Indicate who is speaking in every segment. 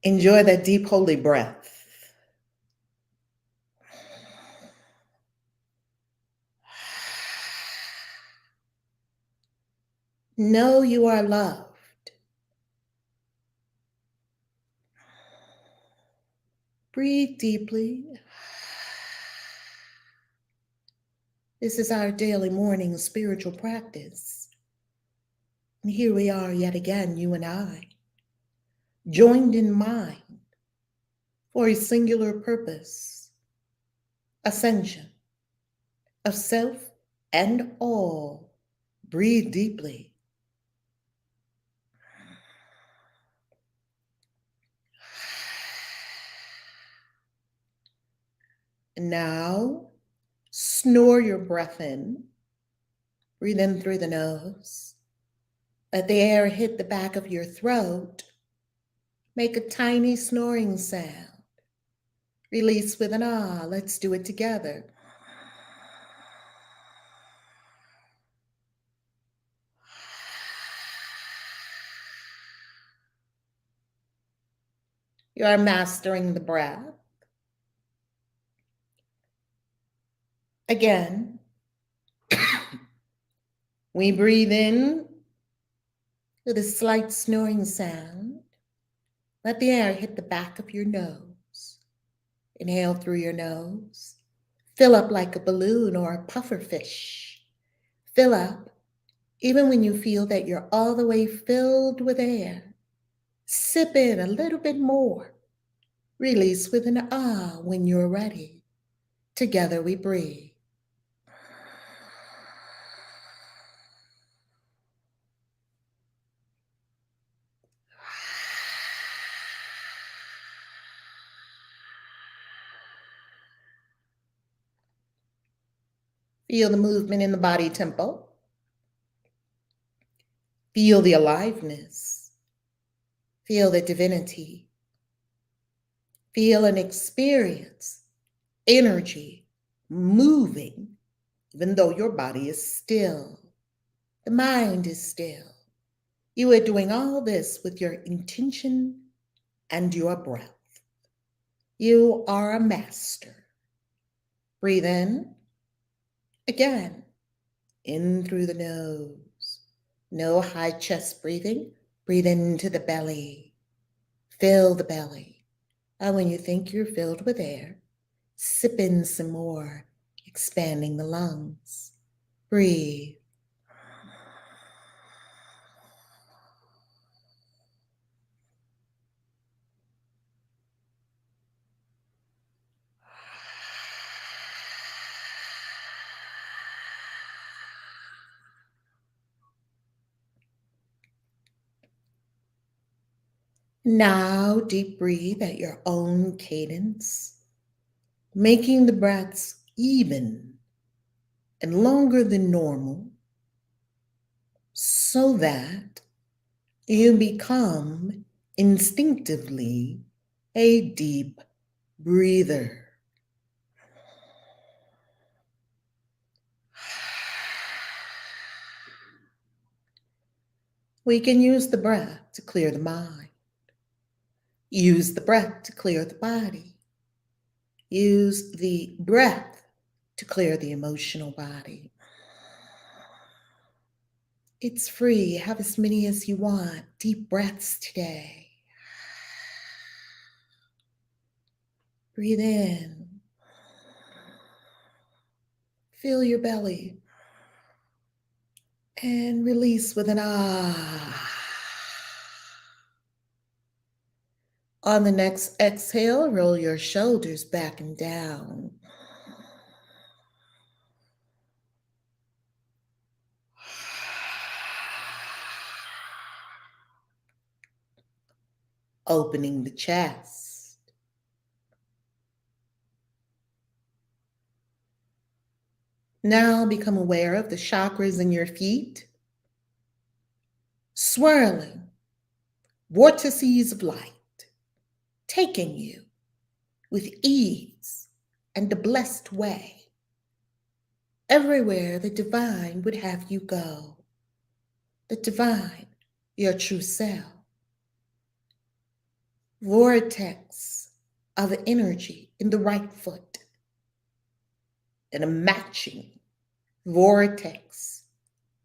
Speaker 1: Enjoy that deep, holy breath. Know you are loved. Breathe deeply. This is our daily morning spiritual practice. And here we are yet again, you and I, joined in mind for a singular purpose, ascension of self and all. Breathe deeply. Now, snore your breath in. Breathe in through the nose. Let the air hit the back of your throat. Make a tiny snoring sound. Release with an ah. Let's do it together. You are mastering the breath. Again, we breathe in with a slight snoring sound. Let the air hit the back of your nose. Inhale through your nose. Fill up like a balloon or a puffer fish. Fill up even when you feel that you're all the way filled with air. Sip in a little bit more. Release with an ah when you're ready. Together we breathe. Feel the movement in the body tempo. Feel the aliveness. Feel the divinity. Feel and experience energy moving, even though your body is still. The mind is still. You are doing all this with your intention and your breath. You are a master. Breathe in. Again, in through the nose. No high chest breathing. Breathe into the belly. Fill the belly. And when you think you're filled with air, sip in some more, expanding the lungs. Breathe. Now, deep breathe at your own cadence, making the breaths even and longer than normal so that you become instinctively a deep breather. We can use the breath to clear the mind. Use the breath to clear the body. Use the breath to clear the emotional body. It's free. Have as many as you want. Deep breaths today. Breathe in. Feel your belly. And release with an ah. On the next exhale, roll your shoulders back and down. Opening the chest. Now become aware of the chakras in your feet, swirling vortices of light, taking you with ease and a blessed way everywhere the divine would have you go. The divine, your true self. vortex of energy in the right foot and a matching vortex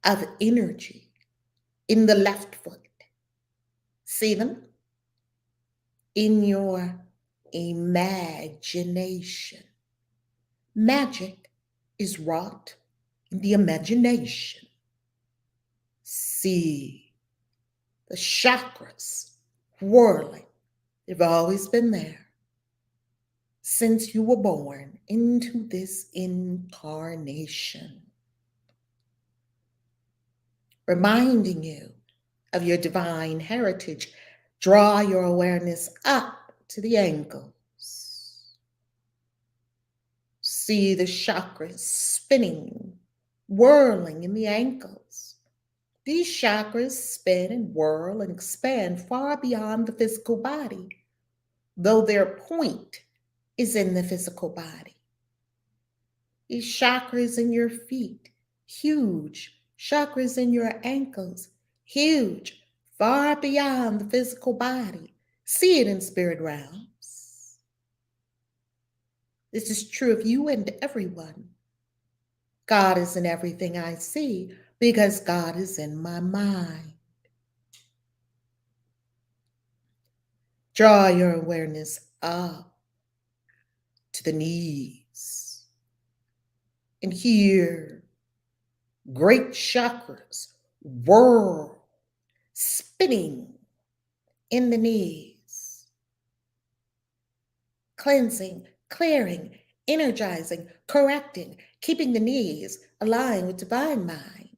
Speaker 1: of energy in the left foot. See them in your imagination. Magic is wrought in the imagination. See the chakras whirling. They've always been there since you were born into this incarnation, reminding you of your divine heritage. Draw your awareness up to the ankles. See the chakras spinning, whirling in the ankles. These chakras spin and whirl and expand far beyond the physical body, though their point is in the physical body. These chakras in your feet, huge. Chakras in your ankles, huge, far beyond the physical body. See it in spirit realms. This is true of you and everyone. God is in everything I see because God is in my mind. Draw your awareness up to the knees and hear great chakras whirl, spinning in the knees, cleansing, clearing, energizing, correcting, keeping the knees aligned with divine mind.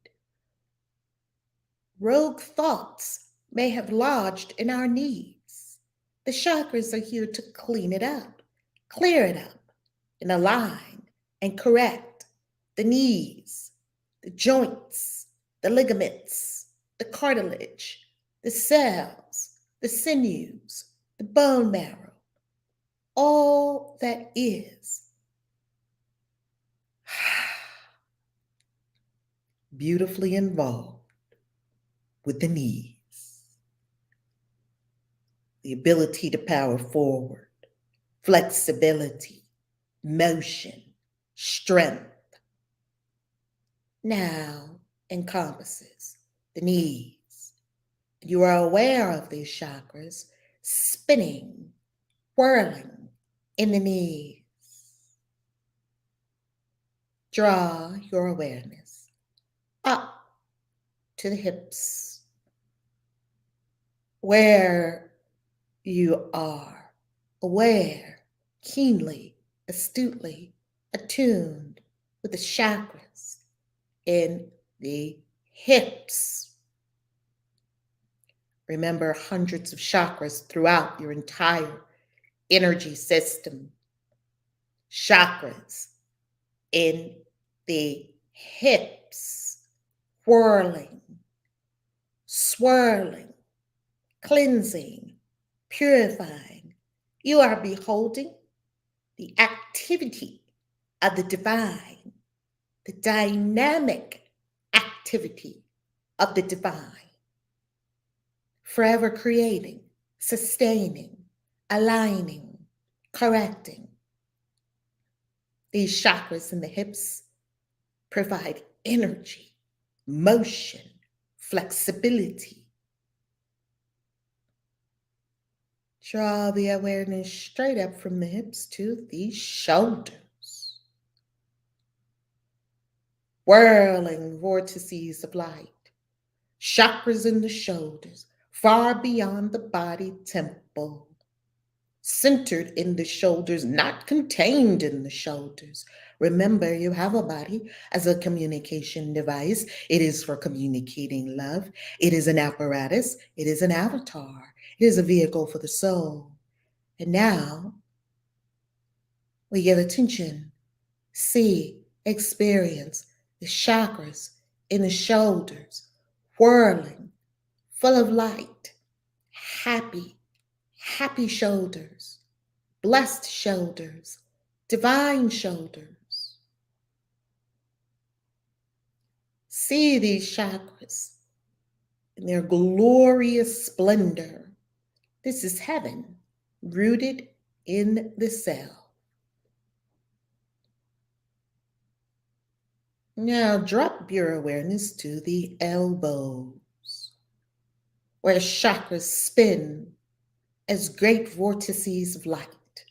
Speaker 1: Rogue thoughts may have lodged in our knees. The chakras are here to clean it up, clear it up, and align and correct the knees, the joints, the ligaments, the cartilage, the cells, the sinews, the bone marrow, all that is beautifully involved with the knees. The ability to power forward, flexibility, motion, strength. Now encompasses the knees. You are aware of these chakras spinning, whirling in the knees. Draw your awareness up to the hips, where you are aware, keenly, astutely attuned with the chakras in the hips. Remember hundreds of chakras throughout your entire energy system. Chakras in the hips, whirling, swirling, cleansing, purifying. You are beholding the activity of the divine, the dynamic activity of the divine, forever creating, sustaining, aligning, correcting. These chakras in the hips provide energy, motion, flexibility. Draw the awareness straight up from the hips to the shoulders. Whirling vortices of light, chakras in the shoulders, far beyond the body temple, centered in the shoulders, not contained in the shoulders. Remember, you have a body as a communication device. It is for communicating love. It is an apparatus. It is an avatar. It is a vehicle for the soul. And now we give attention, see, experience the chakras in the shoulders, whirling, full of light, happy, happy shoulders, blessed shoulders, divine shoulders. See these chakras in their glorious splendor. This is heaven. rooted in the self. Now drop your awareness to the elbows, where chakras spin as great vortices of light,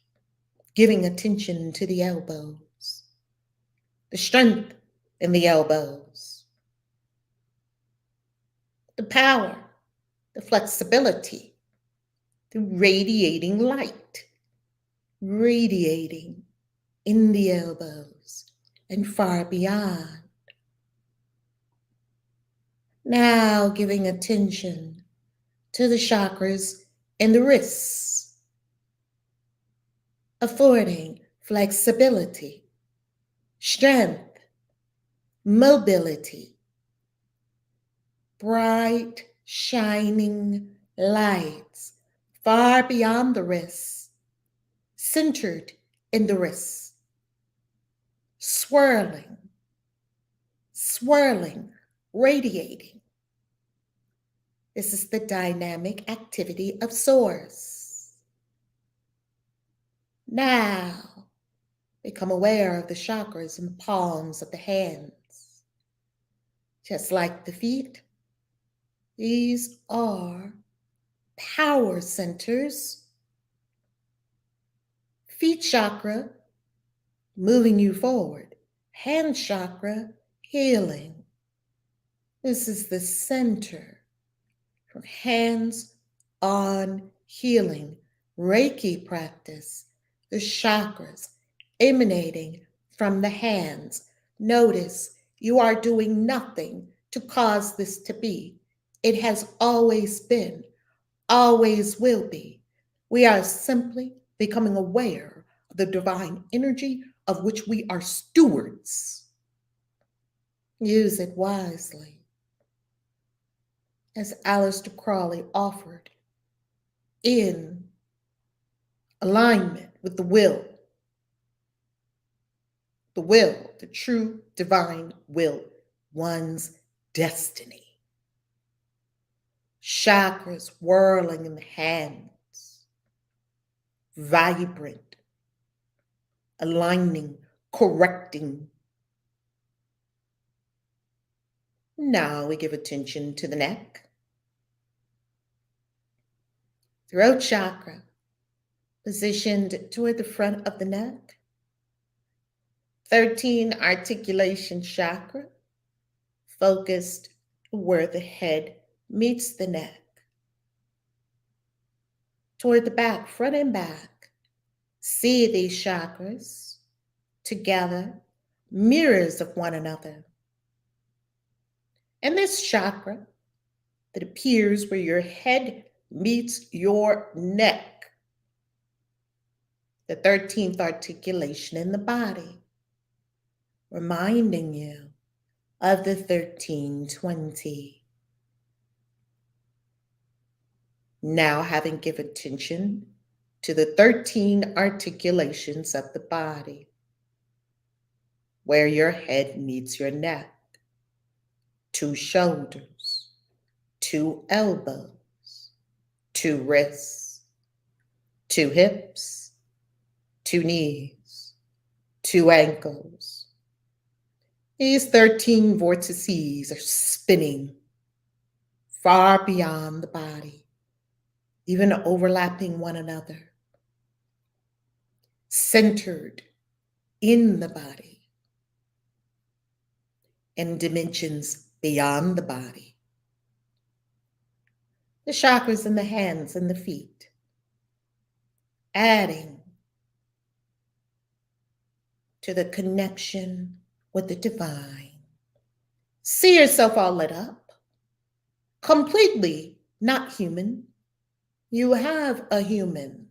Speaker 1: giving attention to the elbows, the strength in the elbows, the power, the flexibility, the radiating light, radiating in the elbows and far beyond. Now giving attention to the chakras in the wrists, affording flexibility, strength, mobility, bright, shining lights far beyond the wrists, centered in the wrists, swirling, swirling, radiating. This is the dynamic activity of Source. Now, become aware of the chakras in the palms of the hands. Just like the feet, these are power centers. Feet chakra, moving you forward. Hand chakra, healing. This is the center for hands-on healing, Reiki practice, the chakras emanating from the hands. Notice you are doing nothing to cause this to be. It has always been, always will be. We are simply becoming aware of the divine energy of which we are stewards. Use it wisely. As Aleister Crowley offered, in alignment with the will, the true divine will, one's destiny. Chakras whirling in the hands, vibrant, aligning, correcting. Now we give attention to the neck. Throat chakra, positioned toward the front of the neck. 13 articulation chakra, focused where the head meets the neck. Toward the back, front and back. See these chakras together, mirrors of one another. And this chakra that appears where your head meets your neck, the 13th articulation in the body, reminding you of the 1320. Now, having given attention to the 13 articulations of the body, where your head meets your neck, 2 shoulders, 2 elbows, 2 wrists, 2 hips, 2 knees, 2 ankles. These 13 vortices are spinning far beyond the body, even overlapping one another, centered in the body, in dimensions beyond the body. The chakras in the hands and the feet, adding to the connection with the divine. See yourself all lit up, completely not human. You have a human.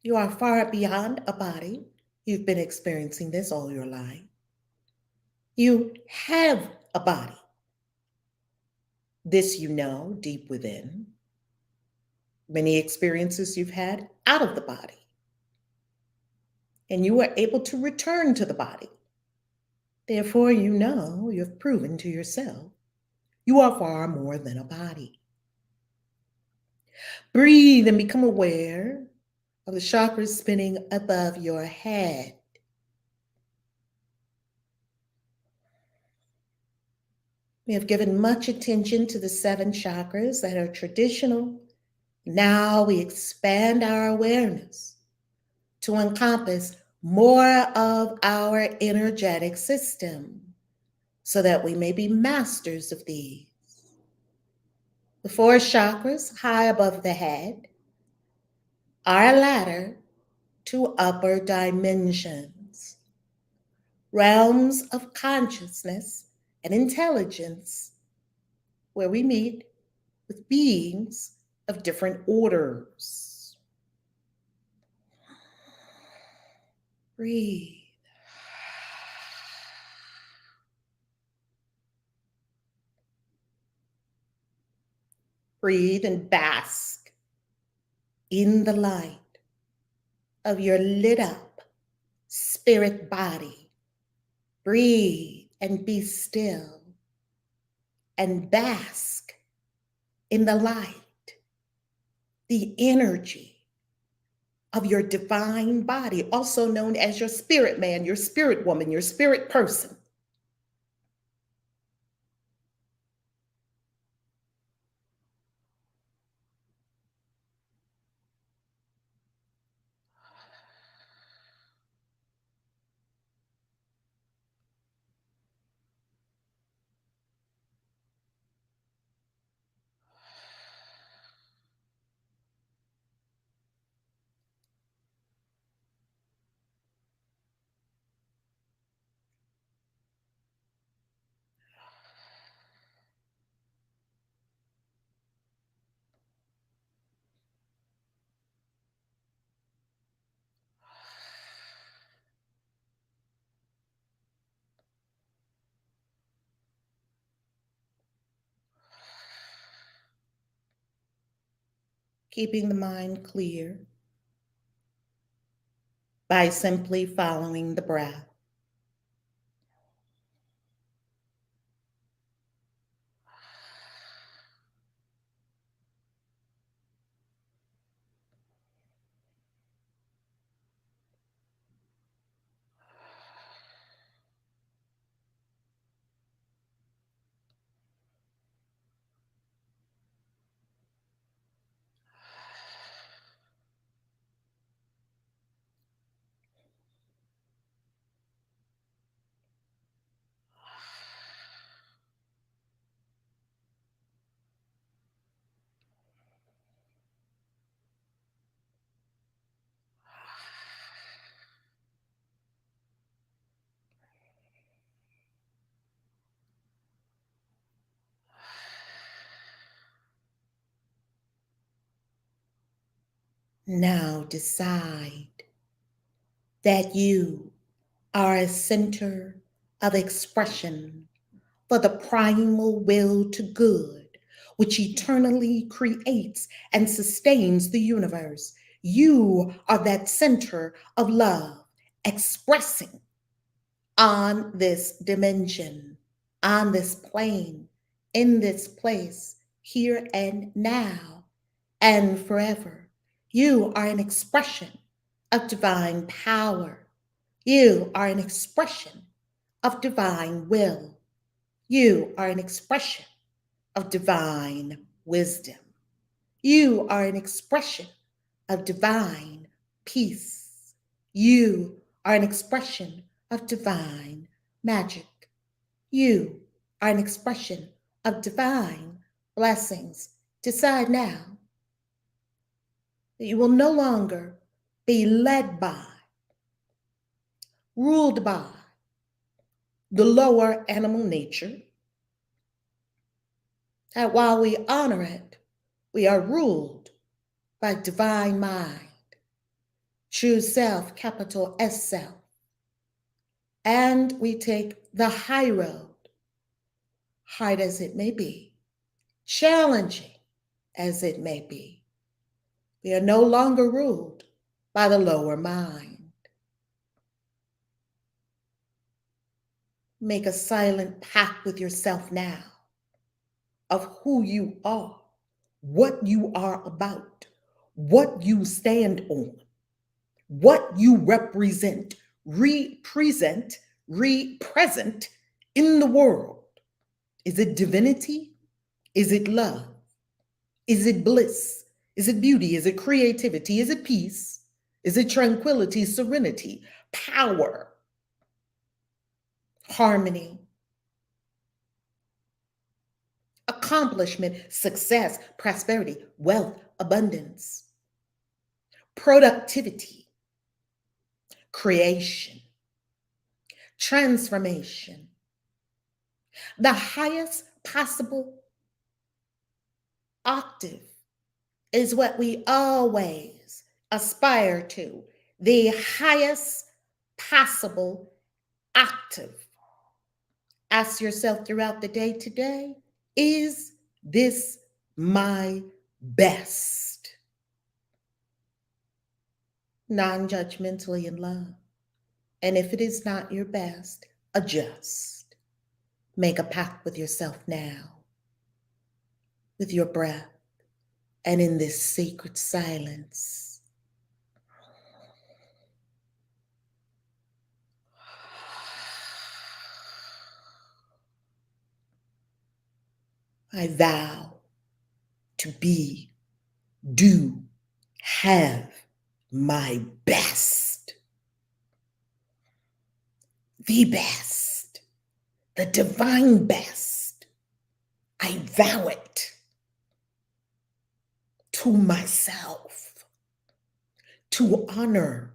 Speaker 1: You are far beyond a body. You've been experiencing this all your life. You have a body. This you know deep within. Many experiences you've had out of the body. And you were able to return to the body. Therefore, you know you've proven to yourself you are far more than a body. Breathe and become aware of the chakras spinning above your head. We have given much attention to the 7 chakras that are traditional. Now we expand our awareness to encompass more of our energetic system so that we may be masters of these. The 4 chakras high above the head are a ladder to upper dimensions, realms of consciousness and intelligence, where we meet with beings of different orders. Breathe. Breathe and bask in the light of your lit up spirit body. Breathe and be still and bask in the light, the energy of your divine body, also known as your spirit man, your spirit woman, your spirit person. Keeping the mind clear by simply following the breath. Now decide that you are a center of expression for the primal will to good, which eternally creates and sustains the universe. You are that center of love expressing on this dimension, on this plane, in this place, here and now, and forever. You are an expression of divine power. You are an expression of divine will. You are an expression of divine wisdom. You are an expression of divine peace. You are an expression of divine magic. You are an expression of divine blessings. Decide now that you will no longer be led by, ruled by the lower animal nature, that while we honor it, we are ruled by divine mind, true self, capital S self. And we take the high road, hard as it may be, challenging as it may be. We are no longer ruled by the lower mind. Make a silent pact with yourself now of who you are, what you are about, what you stand on, what you represent, represent in the world. Is it divinity? Is it love? Is it bliss? Is it beauty? Is it creativity? Is it peace? Is it tranquility, serenity, power, harmony, accomplishment, success, prosperity, wealth, abundance, productivity, creation, transformation, the highest possible octave is what we always aspire to. The highest possible octave. Ask yourself throughout the day today, is this my best? Non-judgmentally in love. And if it is not your best, adjust. Make a pact with yourself now, with your breath, and in this sacred silence. I vow to be, do, have my best. The best. The divine best. I vow it to myself to honor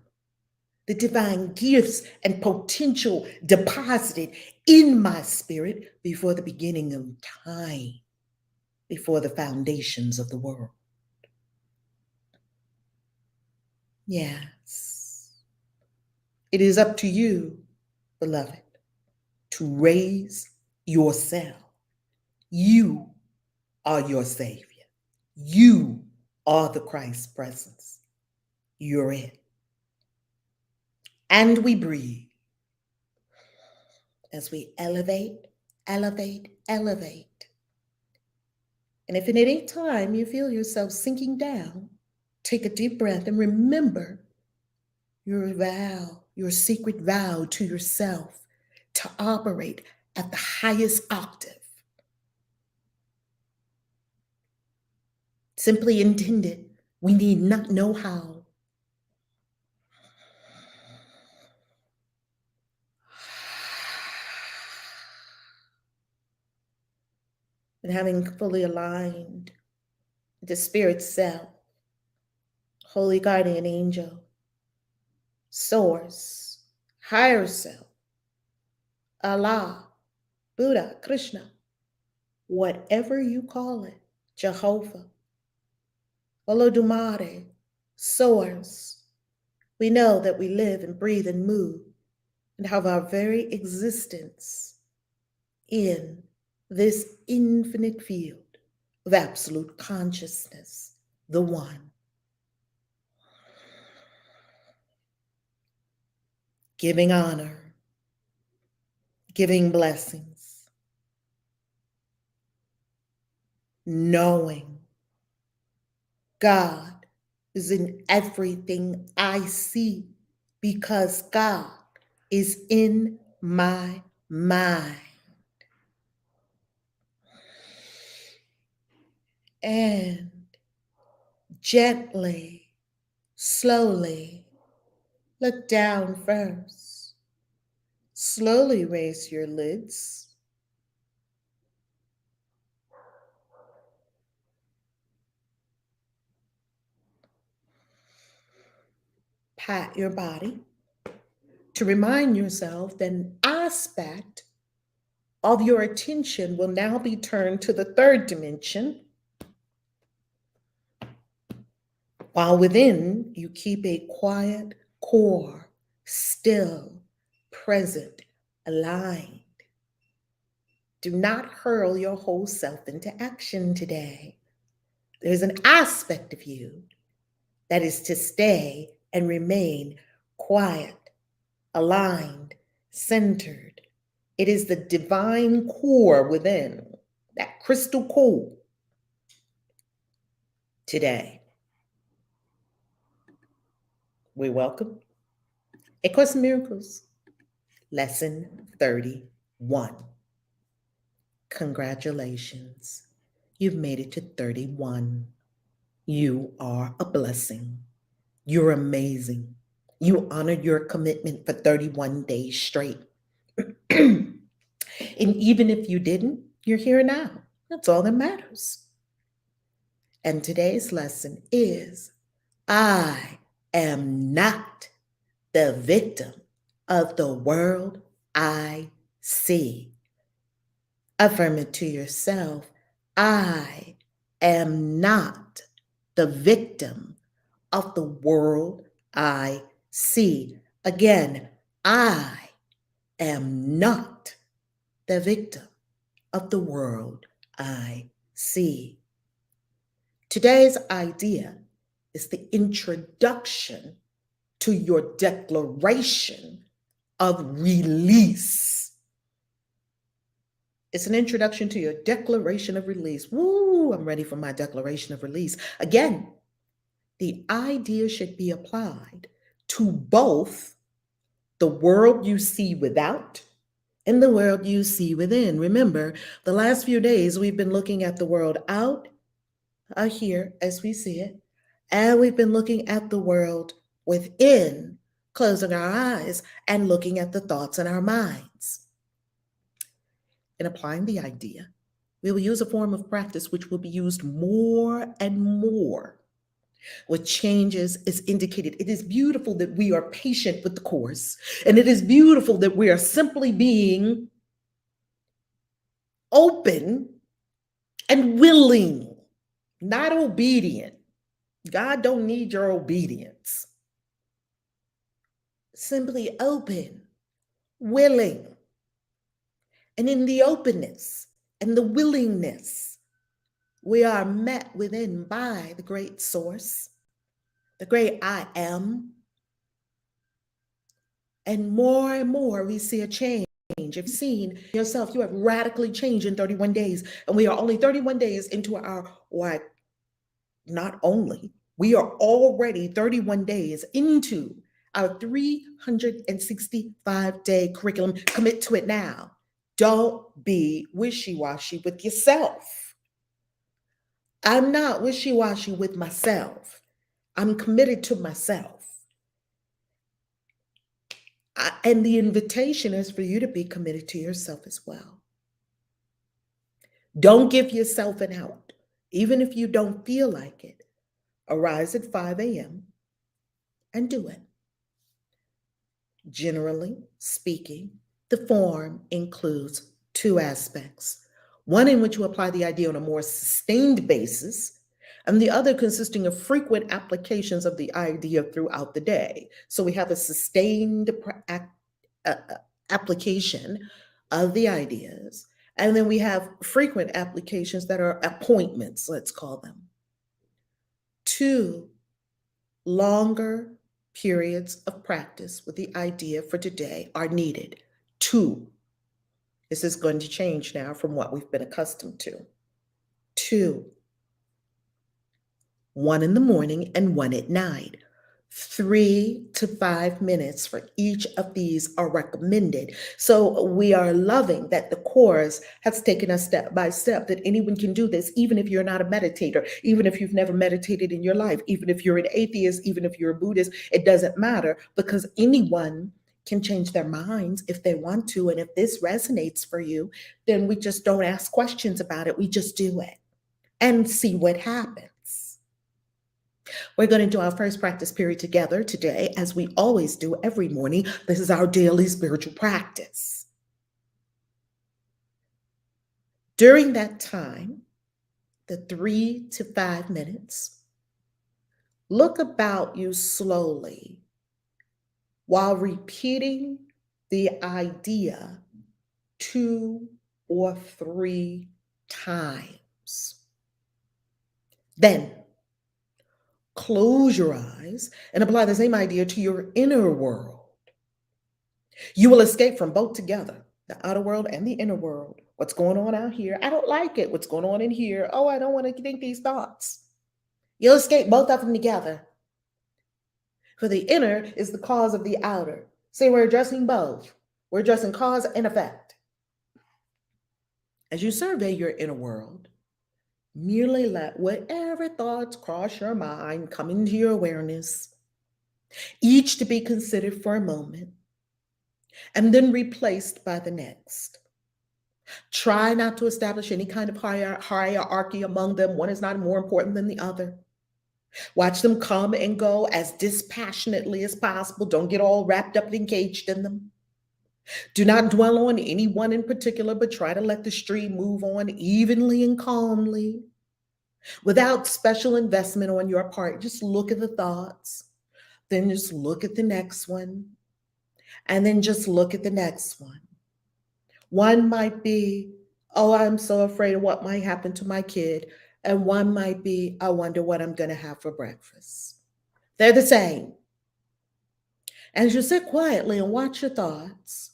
Speaker 1: the divine gifts and potential deposited in my spirit before the beginning of time, before the foundations of the world. Yes, it is up to you, beloved, to raise yourself. You are your Savior. You are the Christ presence. You're it. And we breathe as we elevate, elevate, elevate. And if at any time you feel yourself sinking down, take a deep breath and remember your vow, your secret vow to yourself to operate at the highest octave. Simply intended, we need not know how. And having fully aligned with the spirit self, holy guardian angel, source, higher self, Allah, Buddha, Krishna, whatever you call it, Jehovah, Olodumare, source, we know that we live and breathe and move and have our very existence in this infinite field of absolute consciousness, the one. Giving honor, giving blessings, knowing God is in everything I see because God is in my mind. And gently, slowly, look down first. Slowly raise your lids. Pat your body to remind yourself that an aspect of your attention will now be turned to the third dimension, while within you keep a quiet core, still, present, aligned. Do not hurl your whole self into action today. There's an aspect of you that is to stay and remain quiet, aligned, centered. It is the divine core within, that crystal core. Today, we welcome A Course in Miracles, Lesson 31. Congratulations. You've made it to 31. You are a blessing. You're amazing. You honored your commitment for 31 days straight. And even if you didn't, you're here now. That's all that matters. And today's lesson is I am not the victim of the world I see. Affirm it to yourself. I am not the victim of the world I see. Again, I am not the victim of the world I see. Today's idea is the introduction to your declaration of release. It's an introduction to your declaration of release. Woo, I'm ready for my declaration of release. Again, the idea should be applied to both the world you see without and the world you see within. Remember, the last few days we've been looking at the world out here as we see it, and we've been looking at the world within, closing our eyes and looking at the thoughts in our minds. In applying the idea, we will use a form of practice which will be used more and more with changes is indicated. It is beautiful that we are patient with the course, and it is beautiful that we are simply being open and willing, not obedient. God don't need your obedience. Simply open, willing. And in the openness and the willingness, we are met within by the great source, the great I am. And more we see a change. If you've seen yourself, you have radically changed in 31 days. And we are only 31 days into our, not only, we are already 31 days into our 365-day curriculum. Commit to it now. Don't be wishy-washy with yourself. I'm not wishy-washy with myself. I'm committed to myself. And the invitation is for you to be committed to yourself as well. Don't give yourself an out. Even if you don't feel like it, arise at 5 a.m. and do it. Generally speaking, the form includes two aspects. One in which you apply the idea on a more sustained basis, and the other consisting of frequent applications of the idea throughout the day. So we have a sustained application of the ideas, and then we have frequent applications that are appointments, let's call them. 2 longer periods of practice with the idea for today are needed. 2. This is going to change now from what we've been accustomed to. 2. 1 in the morning and 1 at night. 3 to 5 minutes for each of these are recommended. So we are loving that the course has taken us step by step, that anyone can do this, even if you're not a meditator, even if you've never meditated in your life, even if you're an atheist, even if you're a Buddhist, it doesn't matter, because anyone can change their minds if they want to. And if this resonates for you, then we just don't ask questions about it. We just do it and see what happens. We're going to do our first practice period together today, as we always do every morning. This is our daily spiritual practice. During that time, the 3 to 5 minutes, look about you slowly while repeating the idea 2 or 3 times. Then close your eyes and apply the same idea to your inner world. You will escape from both together, the outer world and the inner world. What's going on out here? I don't like it. What's going on in here? Oh, I don't want to think these thoughts. You'll escape both of them together. For the inner is the cause of the outer. See, we're addressing both. We're addressing cause and effect. As you survey your inner world, merely let whatever thoughts cross your mind come into your awareness, each to be considered for a moment, and then replaced by the next. Try not to establish any kind of hierarchy among them. One is not more important than the other. Watch them come and go as dispassionately as possible. Don't get all wrapped up and engaged in them. Do not dwell on any one in particular, but try to let the stream move on evenly and calmly without special investment on your part. Just look at the thoughts, then just look at the next one, and then just look at the next one. One might be, oh, I'm so afraid of what might happen to my kid. And one might be, I wonder what I'm going to have for breakfast. They're the same. As you sit quietly and watch your thoughts,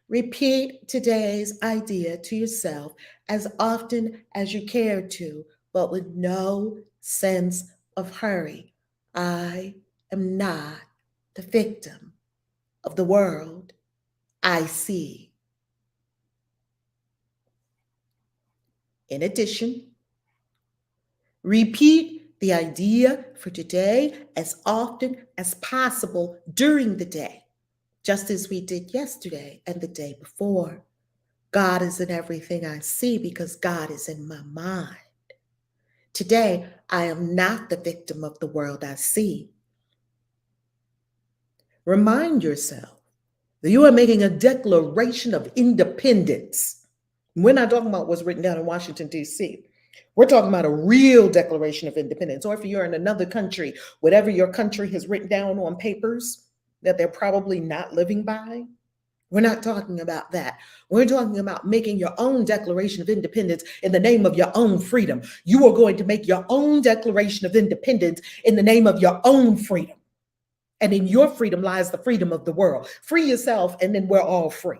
Speaker 1: repeat today's idea to yourself as often as you care to, but with no sense of hurry. I am not the victim of the world I see. In addition, repeat the idea for today as often as possible during the day, just as we did yesterday and the day before. God is in everything I see because God is in my mind. Today, I am not the victim of the world I see. Remind yourself that you are making a declaration of independence. We're not talking about what's written down in Washington, D.C. We're talking about a real declaration of independence. Or if you're in another country, whatever your country has written down on papers that they're probably not living by, we're not talking about that. We're talking about making your own declaration of independence in the name of your own freedom. You are going to make your own declaration of independence in the name of your own freedom. And in your freedom lies the freedom of the world. Free yourself, and then we're all free.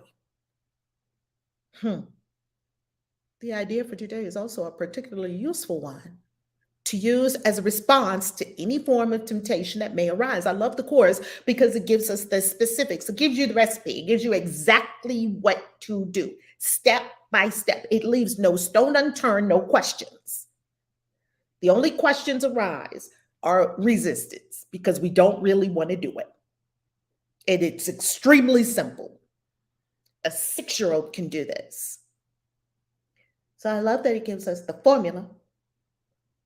Speaker 1: The idea for today is also a particularly useful one to use as a response to any form of temptation that may arise. I love the course because it gives us the specifics. It gives you the recipe. It gives you exactly what to do, step by step. It leaves no stone unturned, no questions. The only questions arise are resistance because we don't really want to do it. And it's extremely simple. A 6-year-old can do this. So I love that it gives us the formula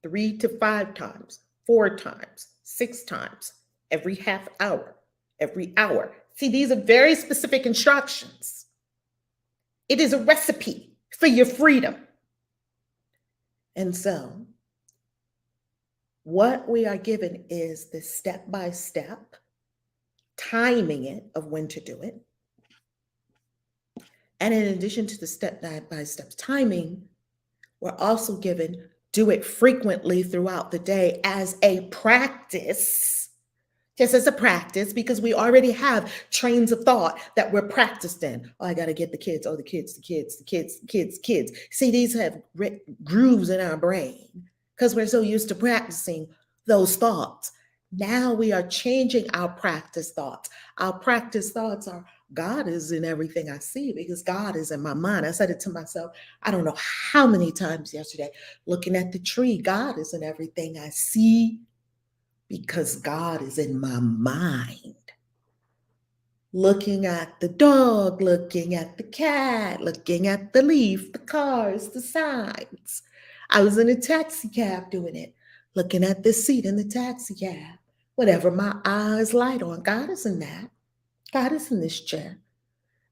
Speaker 1: 3 to 5 times, 4 times, 6 times, every half hour, every hour. See, these are very specific instructions. It is a recipe for your freedom. And so, what we are given is the step-by-step timing it of when to do it. And in addition to the step-by-step timing, we're also given do it frequently throughout the day as a practice, just as a practice, because we already have trains of thought that we're practiced in. Oh, I got to get the kids. Oh, the kids. See, these have grooves in our brain because we're so used to practicing those thoughts. Now we are changing our practice thoughts. Our practice thoughts are God is in everything I see because God is in my mind. I said it to myself, I don't know how many times yesterday, looking at the tree. God is in everything I see because God is in my mind. Looking at the dog, looking at the cat, looking at the leaf, the cars, the signs. I was in a taxi cab doing it, looking at the seat in the taxi cab. Whatever my eyes light on, God is in that. God is in this chair.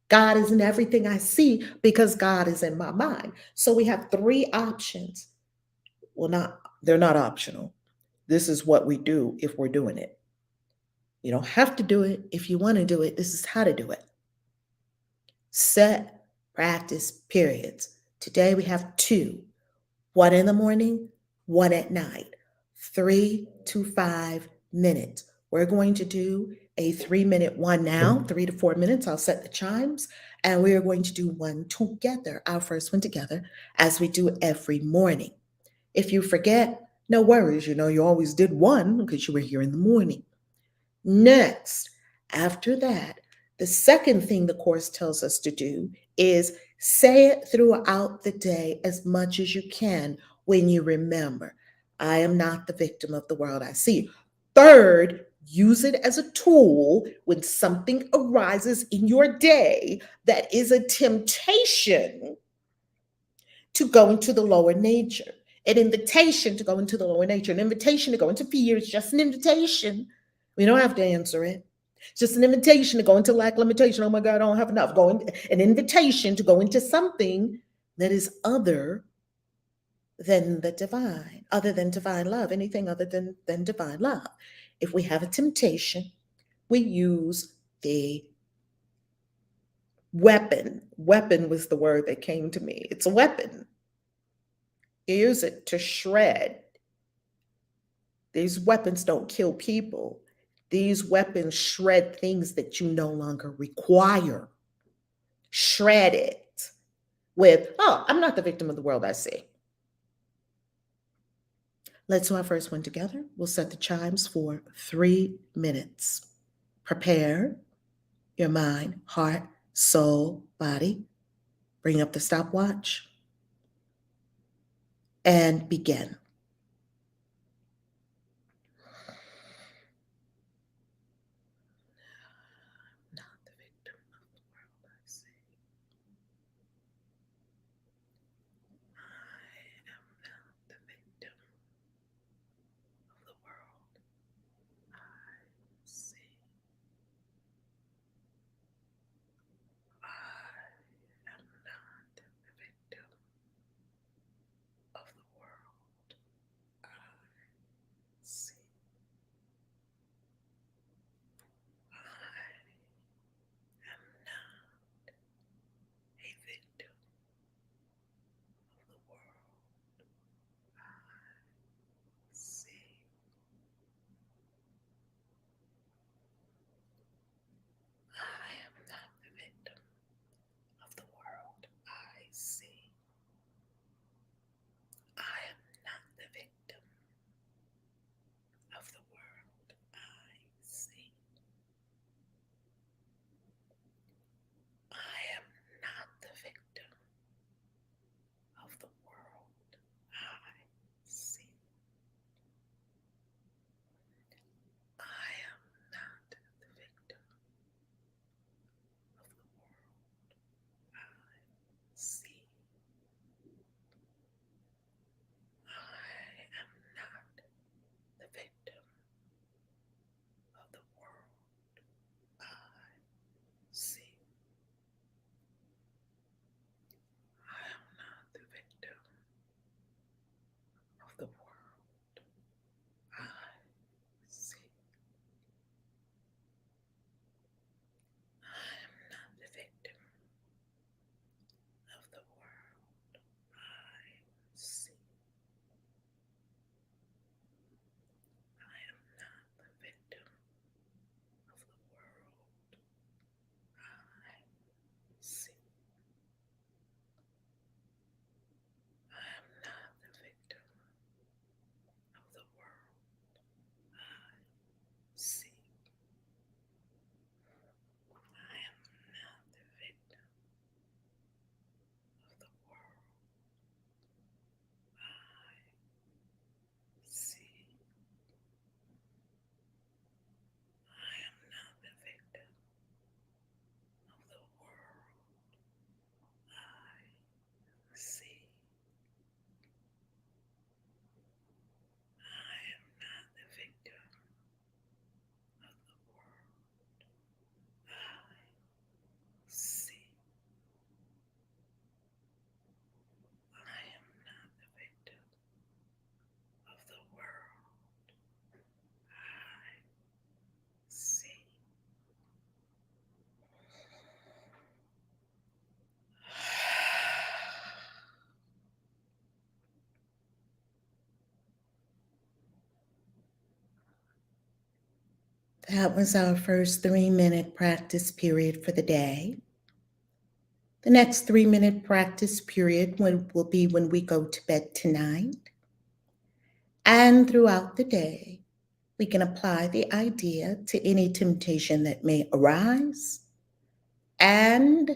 Speaker 1: God is in everything I see because God is in my mind. So we have 3 options. Well, they're not optional. This is what we do if we're doing it. You don't have to do it. If you want to do it, this is how to do it. Set practice periods. Today we have 2. 1 in the morning, 1 at night. 3 to 5 minutes. We're going to do a 3-minute one now, 3 to 4 minutes. I'll set the chimes. And we are going to do one together, our first one together, as we do every morning. If you forget, No worries, you always did one because you were here in the morning. Next, after that, the second thing the Course tells us to do is say it throughout the day as much as you can when you remember. I am not the victim of the world I see. Third, use it as a tool when something arises in your day that is a temptation to go into the lower nature. An invitation to go into the lower nature, an invitation to go into fear is just an invitation. We don't have to answer it. It's just an invitation to go into lack, limitation. Oh my God, I don't have enough. An invitation to go into something that is other than the divine, other than divine love, anything other than divine love. If we have a temptation, we use the weapon. Weapon was the word that came to me. It's a weapon. You use it to shred. These weapons don't kill people. These weapons shred things that you no longer require. Shred it with, oh, I'm not the victim of the world I see. Let's do our first one together. We'll set the chimes for 3 minutes. Prepare your mind, heart, soul, body. Bring up the stopwatch and begin. Not the victim of the world I see. I am not the victim of the world I see. I am not the victim of the world I see. I am not a victim of the world I see. I am not the victim of the world I see. I am not the victim of the world I see. I am not the victim of the world I see. I am not the victim of the world I see. I am not the victim of the world I see. I am not the victim of the world I see. I am not the victim of the world I see. I am not the victim of the world I see. I am not the victim of the world I see. I am not the victim of the world I see. I am not the victim of the world I see. I am not the victim of the world I see. I am not the victim of the world I see. That was our first 3-minute practice period for the day. The next 3-minute practice period will be when we go to bed tonight. And throughout the day, we can apply the idea to any temptation that may arise, and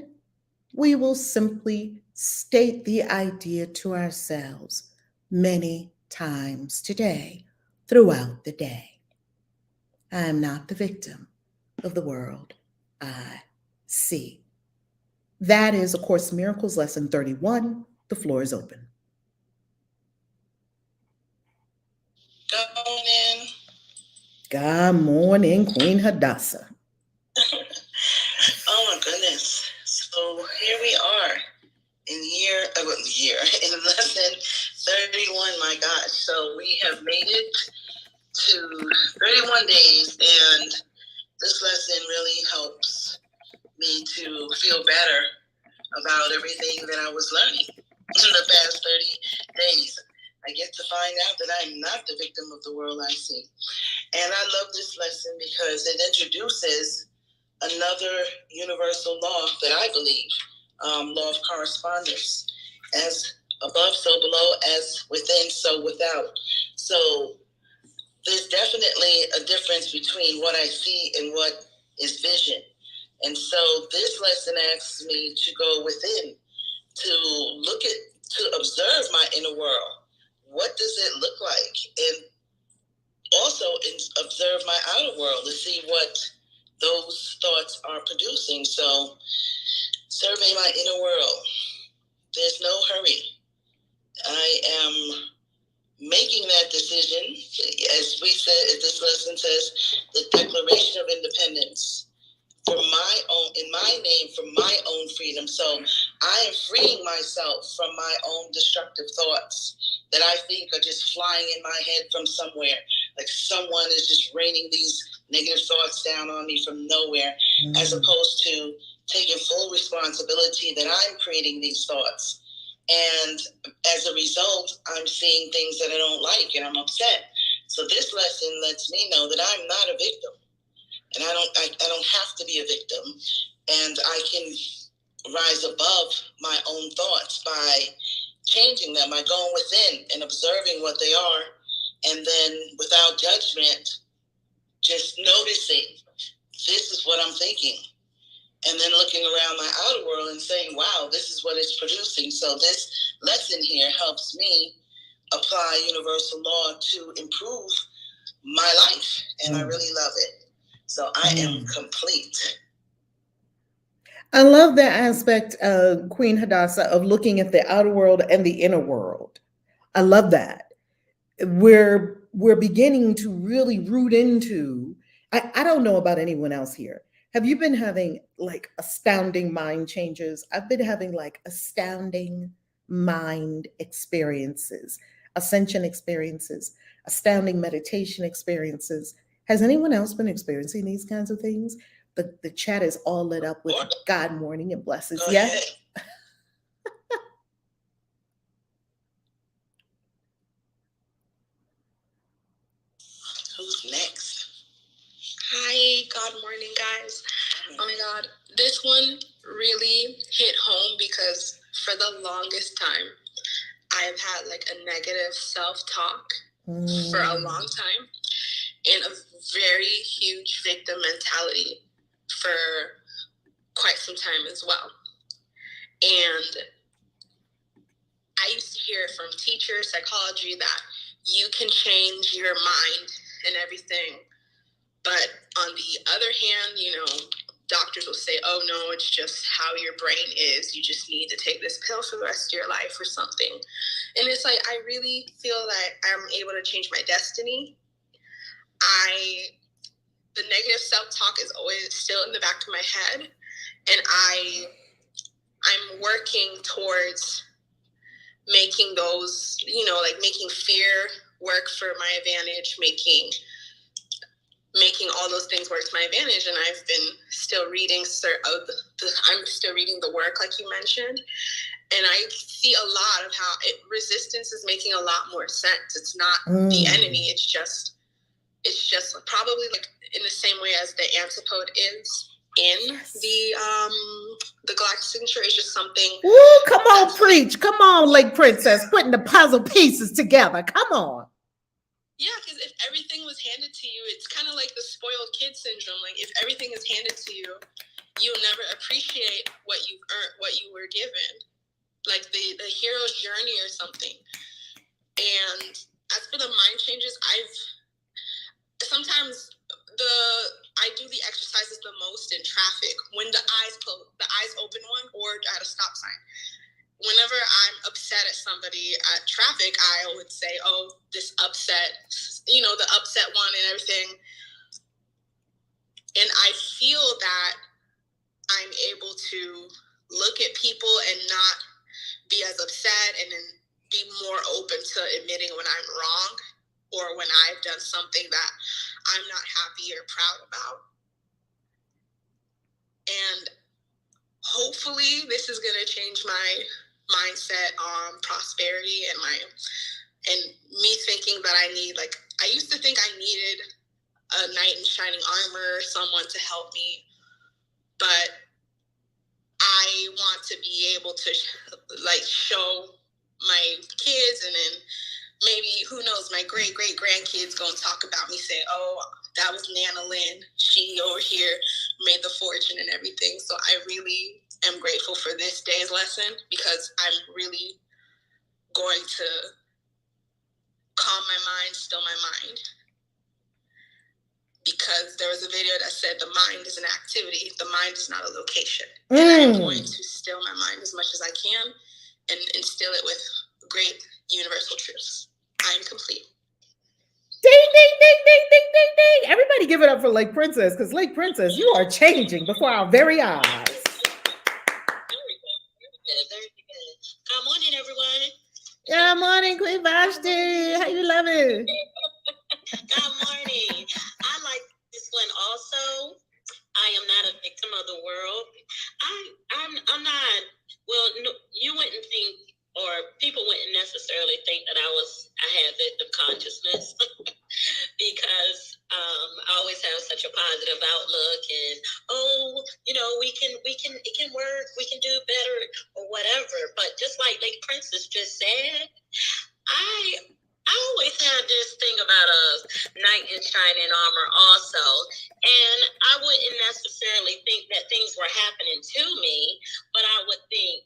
Speaker 1: we will simply state the idea to ourselves many times today throughout the day. I am not the victim of the world I see. That is, of course, Miracles Lesson 31. The floor is open.
Speaker 2: Good morning.
Speaker 1: Good morning, Queen Hadassah.
Speaker 2: Oh my goodness. So here we are in in lesson 31, my gosh. So we have made it to 31 days, and this lesson really helps me to feel better about everything that I was learning in the past 30 days. I get to find out that I'm not the victim of the world I see. And I love this lesson because it introduces another universal law that I believe, law of correspondence. As above, so below, as within, so without. So there's definitely a difference between what I see and what is vision. And so this lesson asks me to go within, to observe my inner world. What does it look like? And also observe my outer world to see what those thoughts are producing. So survey my inner world. There's no hurry. I am making that decision, as we said, as this lesson says, the Declaration of Independence for my own, in my name, for my own freedom. So I am freeing myself from my own destructive thoughts that I think are just flying in my head from somewhere. Like someone is just raining these negative thoughts down on me from nowhere, as opposed to taking full responsibility that I'm creating these thoughts. And as a result, I'm seeing things that I don't like and I'm upset. So this lesson lets me know that I'm not a victim. And I don't have to be a victim. And I can rise above my own thoughts by changing them, by going within and observing what they are. And then without judgment, just noticing, this is what I'm thinking. And then looking around my outer world and saying, wow, this is what it's producing. So this lesson here helps me apply universal law to improve my life. And I really love it. So I am complete.
Speaker 1: I love that aspect, Queen Hadassah, of looking at the outer world and the inner world. I love that. We're beginning to really root into. I don't know about anyone else here. Have you been having like astounding mind changes? I've been having like astounding mind experiences, ascension experiences, astounding meditation experiences. Has anyone else been experiencing these kinds of things? The chat is all lit up with God morning and blessings. Yeah.
Speaker 2: Who's next? Hi, God morning, guys. Oh my God, this one really hit home because for the longest time, I've had like a negative self-talk for a long time and a very huge victim mentality for quite some time as well. And I used to hear from teachers, psychology, that you can change your mind and everything. But on the other hand, doctors will say, oh no, it's just how your brain is. You just need to take this pill for the rest of your life or something. And it's like, I really feel that I'm able to change my destiny. The negative self-talk is always still in the back of my head. And I'm working towards making those, making fear work for my advantage, making all those things work to my advantage. And I've been still reading, I'm still reading the work, like you mentioned. And I see a lot of how resistance is making a lot more sense. It's not the enemy. It's just probably like in the same way as the antipode is in the Galactic Signature. Is just something.
Speaker 1: Ooh, come on, preach. Come on, Lake Princess, putting the puzzle pieces together. Come on.
Speaker 2: Yeah, because if everything was handed to you, it's kind of like the spoiled kid syndrome. Like if everything is handed to you, you'll never appreciate what you've earned, what you were given, like the hero's journey or something. And as for the mind changes, sometimes I do the exercises the most in traffic when the eyes open one or at a stop sign. Whenever I'm upset at somebody at traffic, I would say, oh, this upset, the upset one and everything. And I feel that I'm able to look at people and not be as upset and then be more open to admitting when I'm wrong or when I've done something that I'm not happy or proud about. And hopefully this is going to change my mindset on prosperity and me thinking that I used to think I needed a knight in shining armor, someone to help me, but I want to be able to show my kids, and then maybe, who knows, my great grandkids gonna talk about me, say, oh, that was Nana Lynn, she over here made the fortune and everything. So I really am grateful for this day's lesson, because I'm really going to calm my mind, still my mind, because there was a video that said the mind is an activity, the mind is not a location. And I'm going to still my mind as much as I can and instill it with great universal truths. I am complete.
Speaker 1: Ding, ding, ding, ding, ding, ding, ding. Everybody give it up for Lake Princess, because Lake Princess, you are changing before our very eyes.
Speaker 2: Good morning, everyone.
Speaker 1: Good morning, Queen Vashti. How you loving?
Speaker 2: Good morning. I like this one also. I am not a victim of the world. I'm not. Well, no, you wouldn't think, or people wouldn't necessarily think that I had victim consciousness because I always have such a positive outlook, and it can work, we can do better or whatever. But just like Lady Princess just said, I always had this thing about a knight in shining armor also, and I wouldn't necessarily think that things were happening to me, but I would think,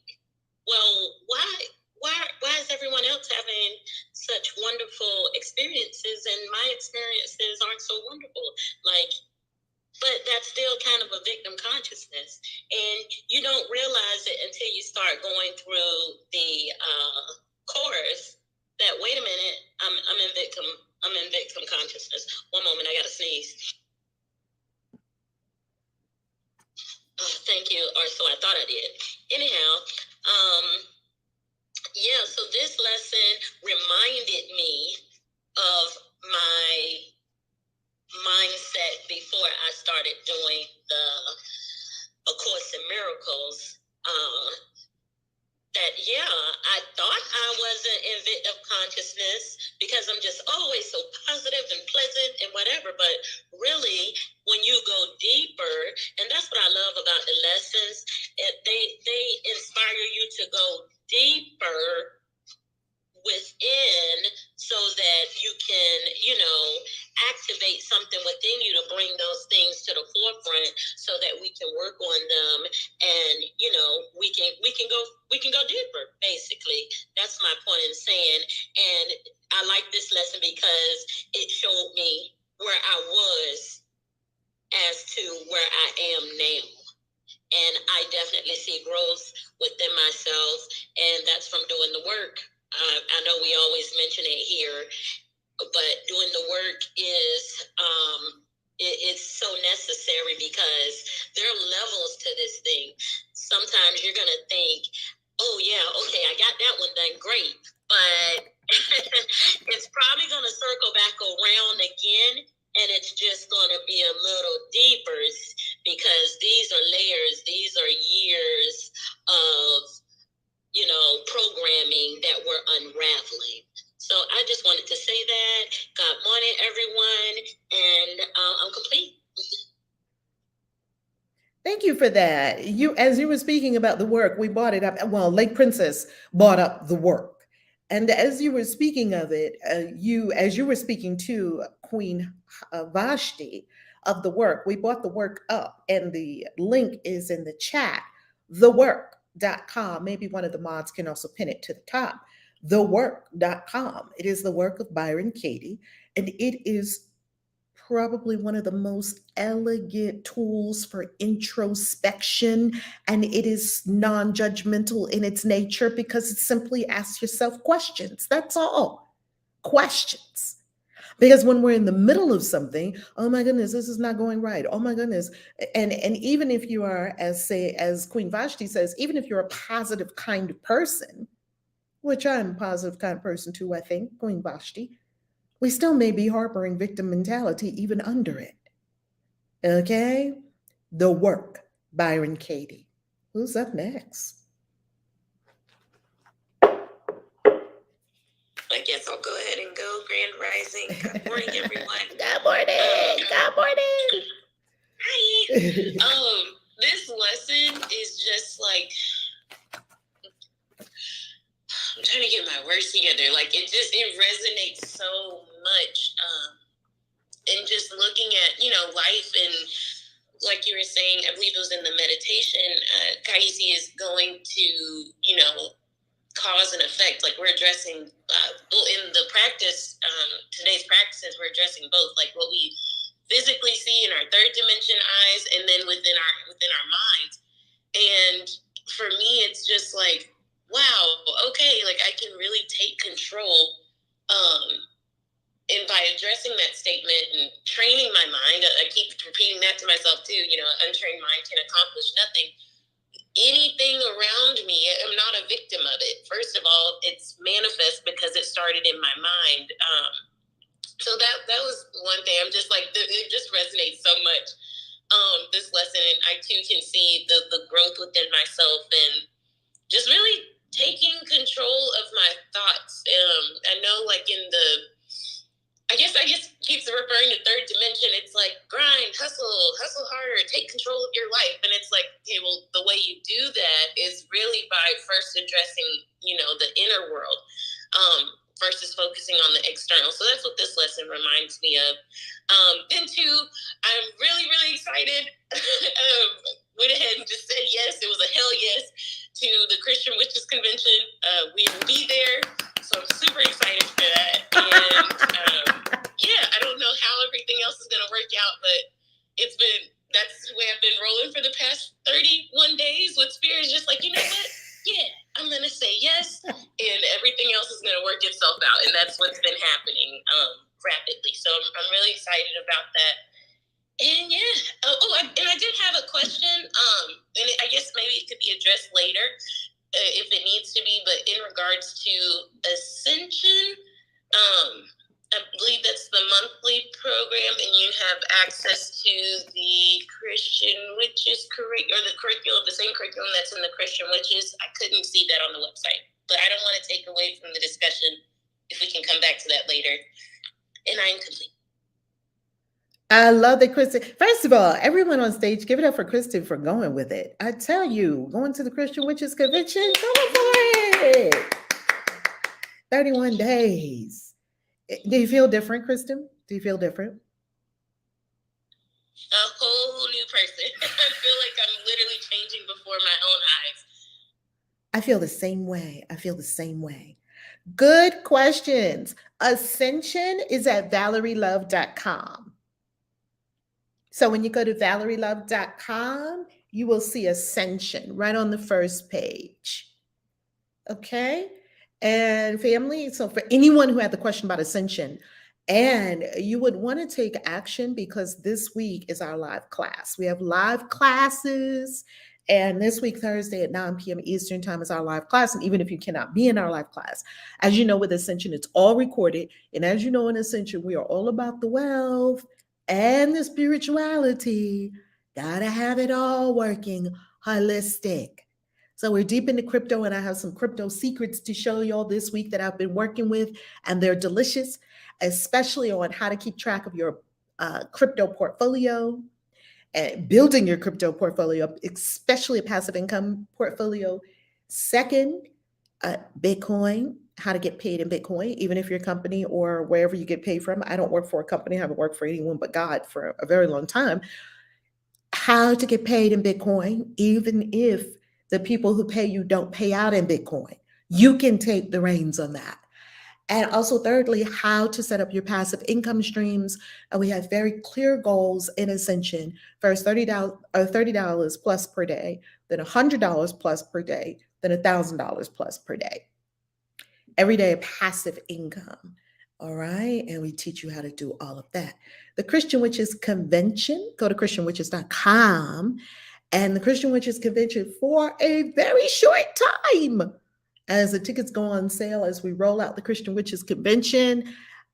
Speaker 2: well, why is everyone else having such wonderful experiences and my experiences aren't so wonderful? But that's still kind of a victim consciousness, and you don't realize it until you start going through the course. That, wait a minute, I'm in victim consciousness. One moment, I gotta sneeze. Oh, thank you. Or so I thought I did. Anyhow, so this lesson reminded me of my mindset before I started doing A Course in Miracles. That I thought I wasn't in victim consciousness because I'm just always so positive and pleasant and whatever. But really, when you go deeper, and that's what I love about the lessons, they inspire you to go deeper within, so that you can, activate something within you to bring those things to the forefront, so that we can work on them, and we can go deeper. Basically, that's my point in saying. And I like this lesson because it showed me where I was as to where I am now. And I definitely see growth within myself, and that's from doing the work. I know we always mention it here, but doing the work is it's so necessary, because there are levels to this thing. Sometimes you're gonna think, oh yeah, okay, I got that one done, great, but it's probably gonna circle back around again, and it's just gonna be a little deeper, because these are layers, these are years of programming that we're unraveling. So I just wanted to say that. Good morning, everyone, and I'm complete.
Speaker 1: Thank you for that. As you were speaking about the work, we brought it up. Well, Lake Princess brought up the work. And as you were speaking of it, as you were speaking to Queen Vashti of the work, we brought the work up, and the link is in the chat, thework.com. Maybe one of the mods can also pin it to the top. Thework.com. It is the work of Byron Katie, and it is probably one of the most elegant tools for introspection, and it is non-judgmental in its nature because it simply asks yourself questions. That's all. Questions. Because when we're in the middle of something, oh my goodness, this is not going right, oh my goodness. And even if you are, as Queen Vashti says, even if you're a positive kind of person, which I'm a positive kind of person too, I think, Queen Vashti, we still may be harboring victim mentality even under it. Okay? The work, Byron Katie. Who's up next?
Speaker 2: I guess I'll go ahead and go. Grand Rising. Good morning, everyone.
Speaker 1: Good morning. Good morning.
Speaker 2: Hi. This lesson is just like, I'm trying to get my words together. Like it resonates so much. And just looking at, life, and like you were saying, I believe it was in the meditation, Kaisi is going to, cause and effect. Like we're addressing, in the practice, today's practices, we're addressing both, like what we physically see in our third dimension eyes, and then within our minds. And for me, it's just like, wow, okay, like I can really take control. And by addressing that statement and training my mind, I keep repeating that to myself too, untrained mind can accomplish nothing. Anything around me, I'm not a victim of it. First of all, it's manifest because it started in my mind. So that was one thing. I'm just like, it just resonates so much, this lesson. And I too can see the growth within myself and just really taking control of my thoughts. I know, like in I guess keeps referring to third dimension. It's like grind, hustle harder, take control of your life. And it's like, okay, well, the way you do that is really by first addressing, the inner world, versus focusing on the external. So that's what this lesson reminds me of. Then two, I'm really, really excited. Went ahead and just said yes. It was a hell yes to the Christian Witches Convention. We will be there. So I'm super excited for that. And yeah, I don't know how everything else is going to work out, but that's the way I've been rolling for the past 31 days with Spirit. Just like, you know what? Yeah, I'm going to say yes, and everything else is going to work itself out. And that's what's been happening rapidly. So I'm really excited about that. And yeah, and I did have a question, and I guess maybe it could be addressed later if it needs to be, but in regards to Ascension, I believe that's the monthly program, and you have access to the Christian Witches curriculum, or the curriculum, the same curriculum that's in the Christian Witches. I couldn't see that on the website, but I don't want to take away from the discussion if we can come back to that later. And I am complete.
Speaker 1: I love that, Kristen. First of all, everyone on stage, give it up for Kristen for going with it. I tell you, going to the Christian Witches Convention, going for it. 31 days. Do you feel different, Kristen? Do you feel different?
Speaker 2: A whole new person. I feel like I'm literally changing before my own eyes.
Speaker 1: I feel the same way. I feel the same way. Good questions. Ascension is at valerielove.com. So when you go to valerielove.com, you will see Ascension right on the first page. Okay? And family, so for anyone who had the question about Ascension, and you would want to take action because this week is our live class. We have live classes, and this week, Thursday at 9 p.m. Eastern Time is our live class. And even if you cannot be in our live class, as you know, with Ascension, it's all recorded. And as you know, in Ascension, we are all about the wealth and the spirituality. Gotta have it all working holistic. So we're deep into crypto, and I have some crypto secrets to show y'all this week that I've been working with, and they're delicious, especially on how to keep track of your crypto portfolio and building your crypto portfolio, especially a passive income portfolio. Second, Bitcoin, how to get paid in Bitcoin, even if your company or wherever you get paid from. I don't work for a company, I haven't worked for anyone but God for a very long time. How to get paid in Bitcoin, even if the people who pay you don't pay out in Bitcoin. You can take the reins on that. And also, thirdly, how to set up your passive income streams. And we have very clear goals in Ascension. First, $30 plus per day, then $100 plus per day, then $1,000 plus per day. Everyday passive income. All right. And we teach you how to do all of that. The Christian Witches Convention, go to christianwitches.com. And the Christian Witches Convention for a very short time, as the tickets go on sale, as we roll out the Christian Witches Convention.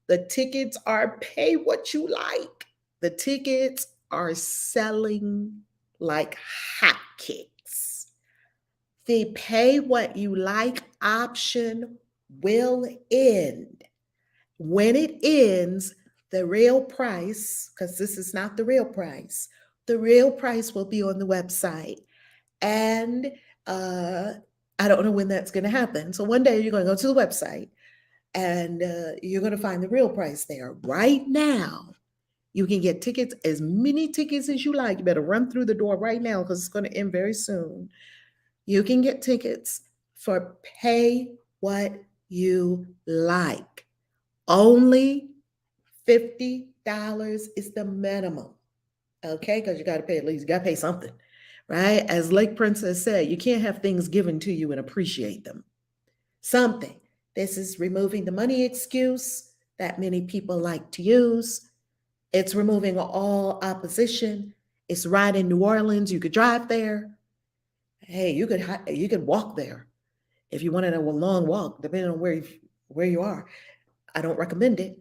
Speaker 1: The tickets are pay what you like. The tickets are selling like hotcakes. The pay what you like option will end. When it ends, the real price, because this is not the real price will be on the website. And I don't know when that's going to happen. So one day you're going to go to the website and you're going to find the real price there. Right now, you can get tickets, as many tickets as you like. You better run through the door right now because it's going to end very soon. You can get tickets for pay what you like. Only $50 is the minimum. Okay, because you got to pay, at least you got to pay something, right? As Lake Princess said, you can't have things given to you and appreciate them. Something. This is removing the money excuse that many people like to use. It's removing all opposition. It's right in New Orleans. You could drive there. Hey, you could walk there if you wanted a long walk, depending on where you are. I don't recommend it.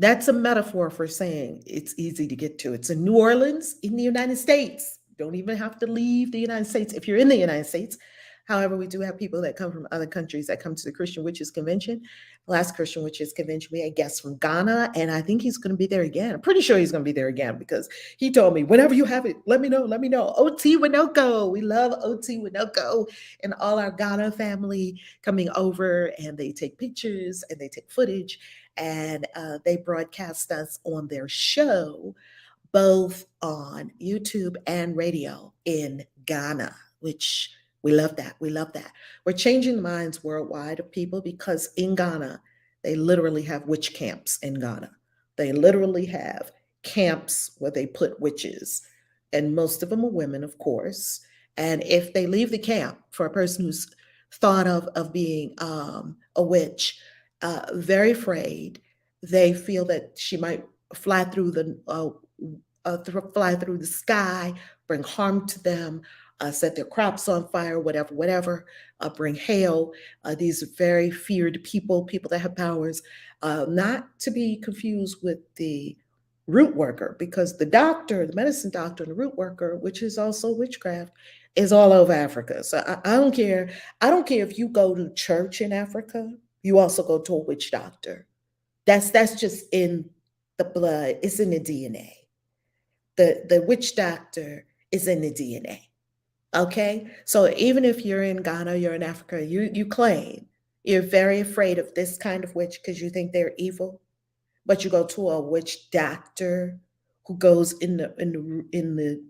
Speaker 1: That's a metaphor for saying it's easy to get to. It's in New Orleans in the United States. Don't even have to leave the United States if you're in the United States. However, we do have people that come from other countries that come to the Christian Witches Convention. Last Christian Witches Convention, we had guests from Ghana, and I think he's going to be there again. I'm pretty sure he's going to be there again because he told me, whenever you have it, let me know. OT Winoko. We love OT Winoko and all our Ghana family coming over, and they take pictures and they take footage, and they broadcast us on their show, both on YouTube and radio in Ghana, which we love that. We love that. We're changing the minds worldwide of people because in Ghana, they literally have witch camps in Ghana. They literally have camps where they put witches, and most of them are women, of course. And if they leave the camp for a person who's thought of being a witch, very afraid, they feel that she might fly through the sky, bring harm to them, set their crops on fire, whatever, bring hail. These are very feared people that have powers, not to be confused with the root worker, because the medicine doctor, and the root worker, which is also witchcraft, is all over Africa. So I don't care. I don't care if you go to church in Africa, you also go to a witch doctor. That's just in the blood. It's in the DNA. The witch doctor is in the DNA. Okay, so even if you're in Ghana, you're in Africa, you claim you're very afraid of this kind of witch because you think they're evil, but you go to a witch doctor who goes in the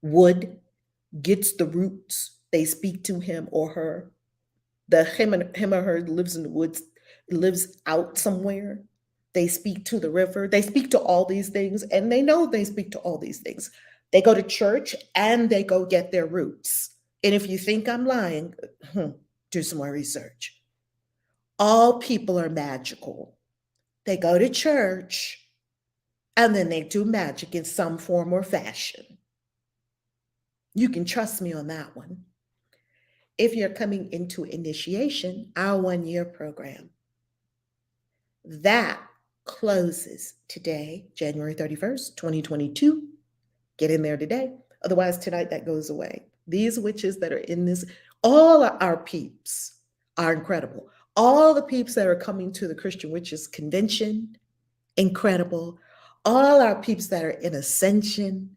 Speaker 1: wood, gets the roots. They speak to him or her. Him or her lives in the woods, lives out somewhere. They speak to the river. They speak to all these things, and they know they speak to all these things. They go to church and they go get their roots. And if you think I'm lying, do some more research. All people are magical. They go to church and then they do magic in some form or fashion. You can trust me on that one. If you're coming into initiation, our 1-year program, that closes today, January 31st, 2022. Get in there today. Otherwise, tonight that goes away. These witches that are in this, all our peeps are incredible. All the peeps that are coming to the Christian Witches Convention, incredible. All our peeps that are in Ascension,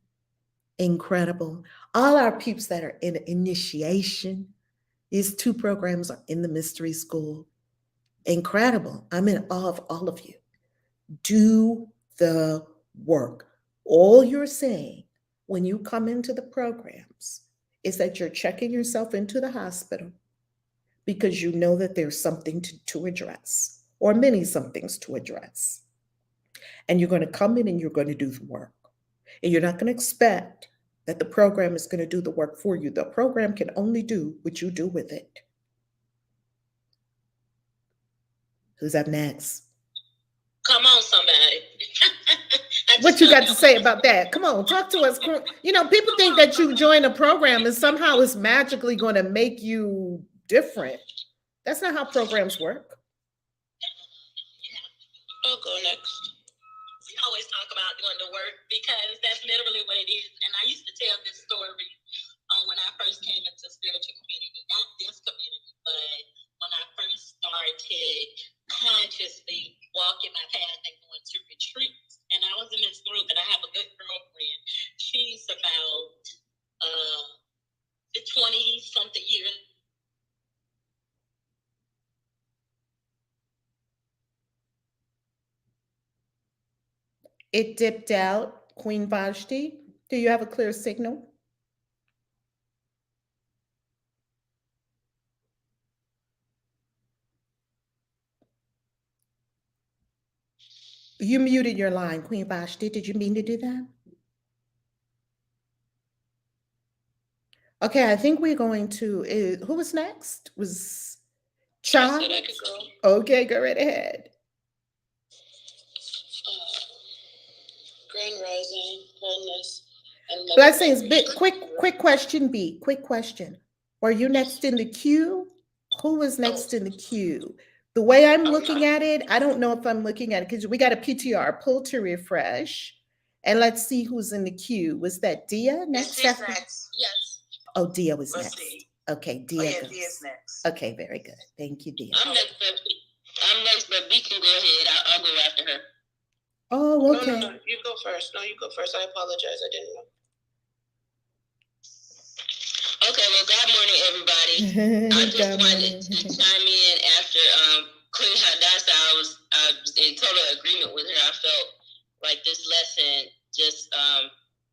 Speaker 1: incredible. All our peeps that are in initiation, These 2 programs are in the mystery school. Incredible. I'm in awe of all of you. Do the work. All you're saying when you come into the programs is that you're checking yourself into the hospital because you know that there's something to address, or many somethings to address. And you're going to come in and you're going to do the work. And you're not going to expect that the program is going to do the work for you. The program can only do what you do with it. Who's up next?
Speaker 2: Come on, somebody.
Speaker 1: What you got to say about that? Come on, talk to us. You know, people think that you join a program and somehow it's magically going to make you different. That's not how programs work.
Speaker 2: I'll go next. We always talk about doing the work because that's literally what it is. And I used to tell this story when I first came into spiritual community, not this community, but when I first started consciously walking my path and going to retreats. And I was in this group, and I have a good girlfriend. She's about 20-something years.
Speaker 1: It dipped out. Queen Vashti, do you have a clear signal? You muted your line, Queen Vashti. Did you mean to do that? Okay, I think we're going to. Who was next? Was Cha? Okay, go right ahead.
Speaker 2: Grand rising, wholeness, and
Speaker 1: blessings. Quick question, B. Quick question. Were you next in the queue? Who was next in the queue? The way I'm looking at it, I don't know if I'm looking at it because we got a PTR. Pull to refresh, and let's see who's in the queue. Was that Dia next?
Speaker 2: She's next. Yes.
Speaker 1: Oh, Dia was next.
Speaker 2: See.
Speaker 1: Okay, Dia.
Speaker 2: Oh, yeah, Dia's next.
Speaker 1: Okay, very good. Thank you, Dia.
Speaker 2: I'm next, but B can go ahead. I'll go after her.
Speaker 1: Oh, okay.
Speaker 2: No, you go first. No, you go first. I apologize. I didn't know. Okay, well, good morning, everybody. I just wanted to chime in after Queen Hadassah. I was in total agreement with her. I felt like this lesson just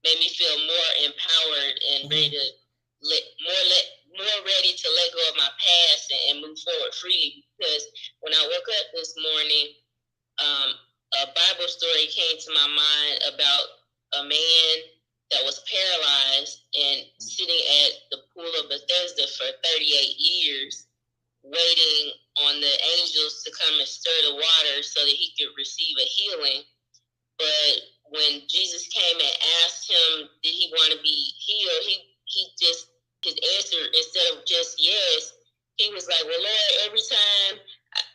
Speaker 2: made me feel more empowered and ready to more ready to let go of my past and move forward freely. Because when I woke up this morning, a Bible story came to my mind about a man that was paralyzed and sitting at the pool of Bethesda for 38 years, waiting on the angels to come and stir the water so that he could receive a healing. But when Jesus came and asked him, did he want to be healed, his answer, instead of just yes, he was like, well, Lord, every time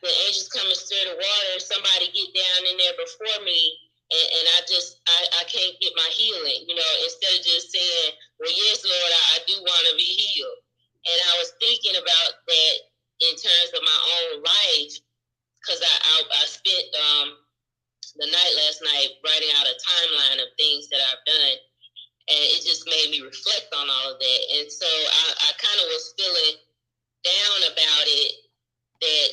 Speaker 2: the angels come and stir the water, somebody get down in there before me, and I can't get my healing, instead of just saying, well, yes, Lord, I do want to be healed. And I was thinking about that in terms of my own life, because I spent the night last night writing out a timeline of things that I've done, and it just made me reflect on all of that. And so I kind of was feeling down about it, that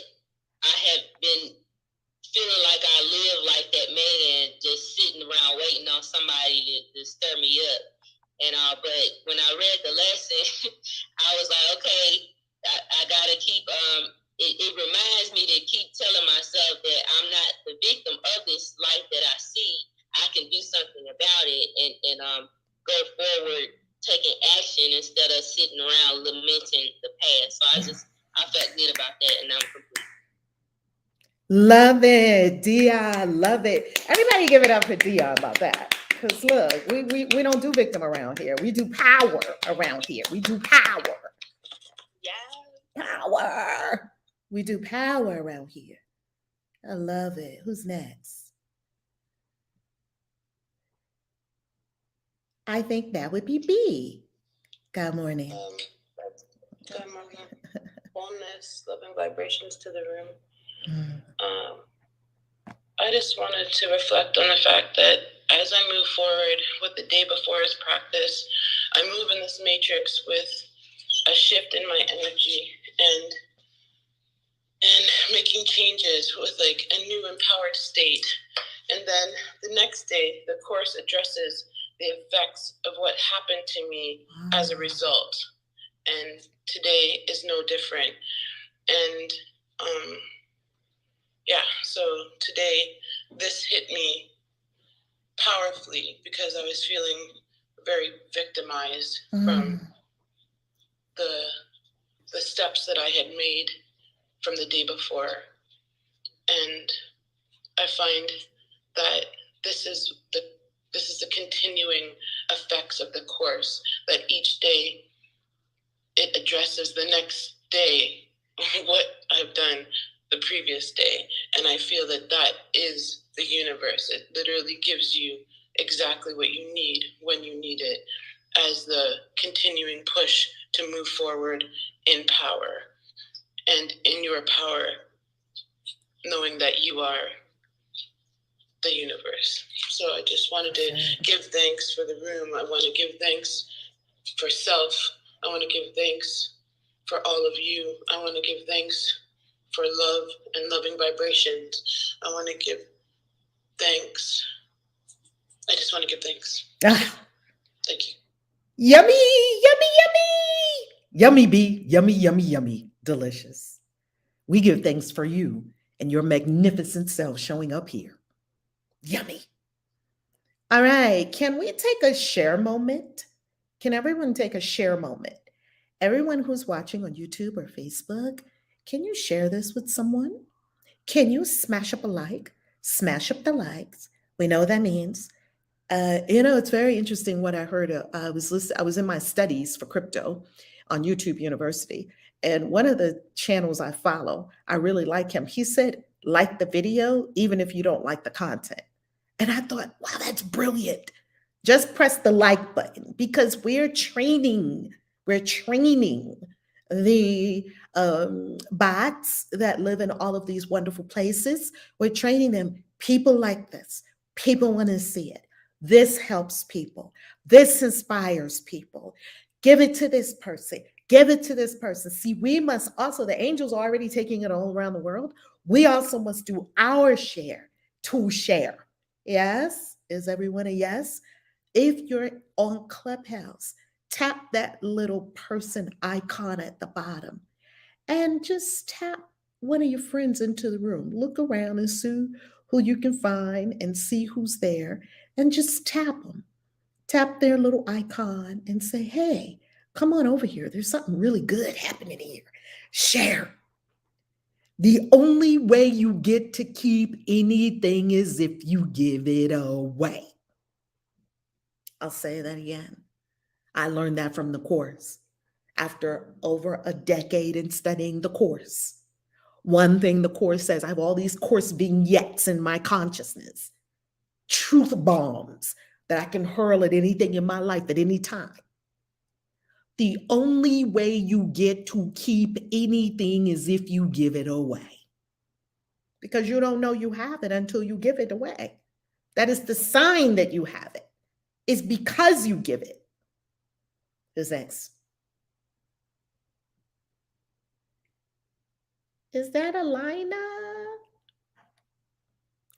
Speaker 2: I have been feeling like I live like that man, just sitting around waiting on somebody to stir me up. And but when I read the lesson, I was like, okay, I gotta keep. It reminds me to keep telling myself that I'm not the victim of this life that I see. I can do something about it and go forward, taking action instead of sitting around lamenting the past. So I felt good about that, and I'm complete.
Speaker 1: Love it, Dia. Love it. Everybody give it up for Dia about that. Because look, we don't do victim around here. We do power around here. We do power. Yeah. Power. We do power around here. I love it. Who's next? I think that would be B. Good morning.
Speaker 2: Good morning. Wholeness, loving vibrations to the room. I just wanted to reflect on the fact that as I move forward with the day before's practice, I move in this matrix with a shift in my energy and making changes with like a new empowered state. And then the next day, the course addresses the effects of what happened to me as a result. And today is no different. And so today this hit me powerfully because I was feeling very victimized from the steps that I had made from the day before. And I find that this is the continuing effects of the course, that each day it addresses the next day what I've done the previous day. And I feel that that is the universe. It literally gives you exactly what you need when you need it, as the continuing push to move forward in power and in your power, knowing that you are the universe. So I just wanted to give thanks for the room. I want to give thanks for self. I want to give thanks for all of you. I want to give thanks for love and loving vibrations. I want to give thanks. I just want to give thanks. Thank you.
Speaker 1: Yummy, yummy, yummy. Yummy, bee. Yummy, yummy, yummy. Delicious. We give thanks for you and your magnificent self showing up here. Yummy. All right. Can we take a share moment? Can everyone take a share moment? Everyone who's watching on YouTube or Facebook, can you share this with someone? Can you smash up a like? Smash up the likes. We know that means. It's very interesting what I heard. I was in my studies for crypto on YouTube University, and one of the channels I follow, I really like him. He said, like the video, even if you don't like the content. And I thought, wow, that's brilliant. Just press the like button, because we're training the bots that live in all of these wonderful places. We're training them. People like this. People want to see it. This helps people. This inspires people. Give it to this person. Give it to this person. See, we must also, the angels are already taking it all around the world. We also must do our share to share. Yes? Is everyone a yes? If you're on Clubhouse, tap that little person icon at the bottom and just tap one of your friends into the room. Look around and see who you can find and see who's there, and just tap them. Tap their little icon and say, hey, come on over here. There's something really good happening here. Share. The only way you get to keep anything is if you give it away. I'll say that again. I learned that from the course after over a decade in studying the course. One thing the course says, I have all these course vignettes in my consciousness, truth bombs that I can hurl at anything in my life at any time. The only way you get to keep anything is if you give it away. Because you don't know you have it until you give it away. That is the sign that you have it. It's because you give it. Who's next? Is that Alina?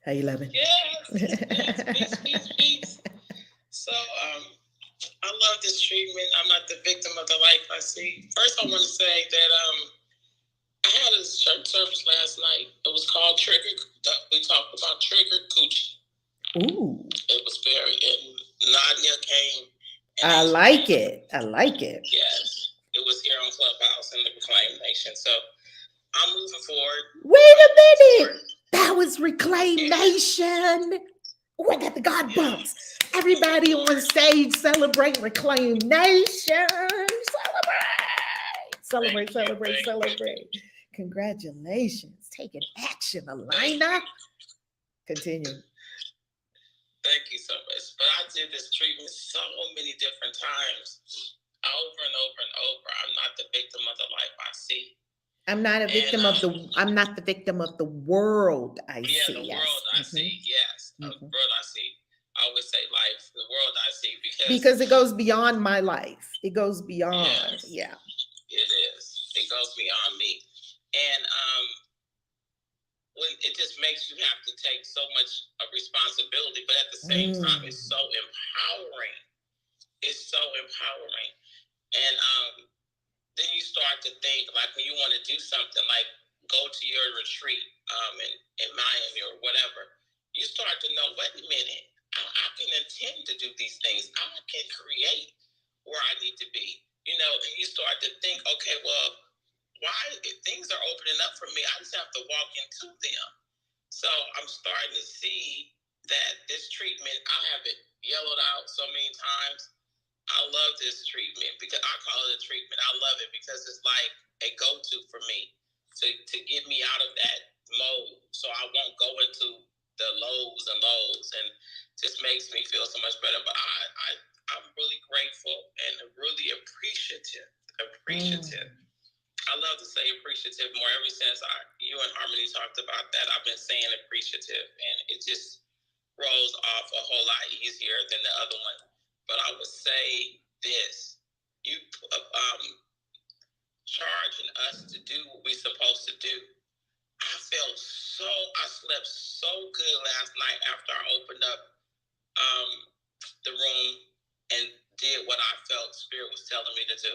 Speaker 1: How you loving?
Speaker 2: Yes. Peace. So, I love this treatment. I'm not the victim of the life I see. First, I want to say that I had a church service last night. It was called Trigger. We talked about Trigger Coochie.
Speaker 1: Ooh.
Speaker 2: It was and Nadia came.
Speaker 1: I like it.
Speaker 2: Yes. It was here on Clubhouse in the Reclaim Nation. So I'm moving forward.
Speaker 1: Wait a minute. That was Reclaim Nation. Oh, I got the God bumps. Everybody on stage, celebrate Reclaim Nation. Celebrate. Congratulations. Taking action, Alina. Continue.
Speaker 2: Thank you so much. But I did this treatment so many different times, over and over and over. I'm not the victim of the life I see.
Speaker 1: I'm not the victim of the world I see.
Speaker 2: Yeah, the world I see, yes. The world I see. I always say life, the world I see, because
Speaker 1: it goes beyond my life. It goes beyond,
Speaker 2: yes,
Speaker 1: yeah.
Speaker 2: It is. It goes beyond me. And when it just makes you have to take so much responsibility, but at the same time, it's so empowering. It's so empowering. And then you start to think, like, when you want to do something, like go to your retreat in Miami or whatever, you start to know, wait a minute, I can intend to do these things. I can create where I need to be, and you start to think, okay, well, why things are opening up for me? I just have to walk into them. So I'm starting to see that this treatment, I have it yellowed out so many times. I love this treatment because I call it a treatment. I love it because it's like a go-to for me to get me out of that mode. So I won't go into the lows and lows, and just makes me feel so much better. But I'm really grateful and really appreciative. I love to say appreciative more. Ever since you and Harmony talked about that, I've been saying appreciative, and it just rolls off a whole lot easier than the other one. But I would say this: you charging us to do what we're supposed to do. I slept so good last night after I opened up the room and did what I felt Spirit was telling me to do.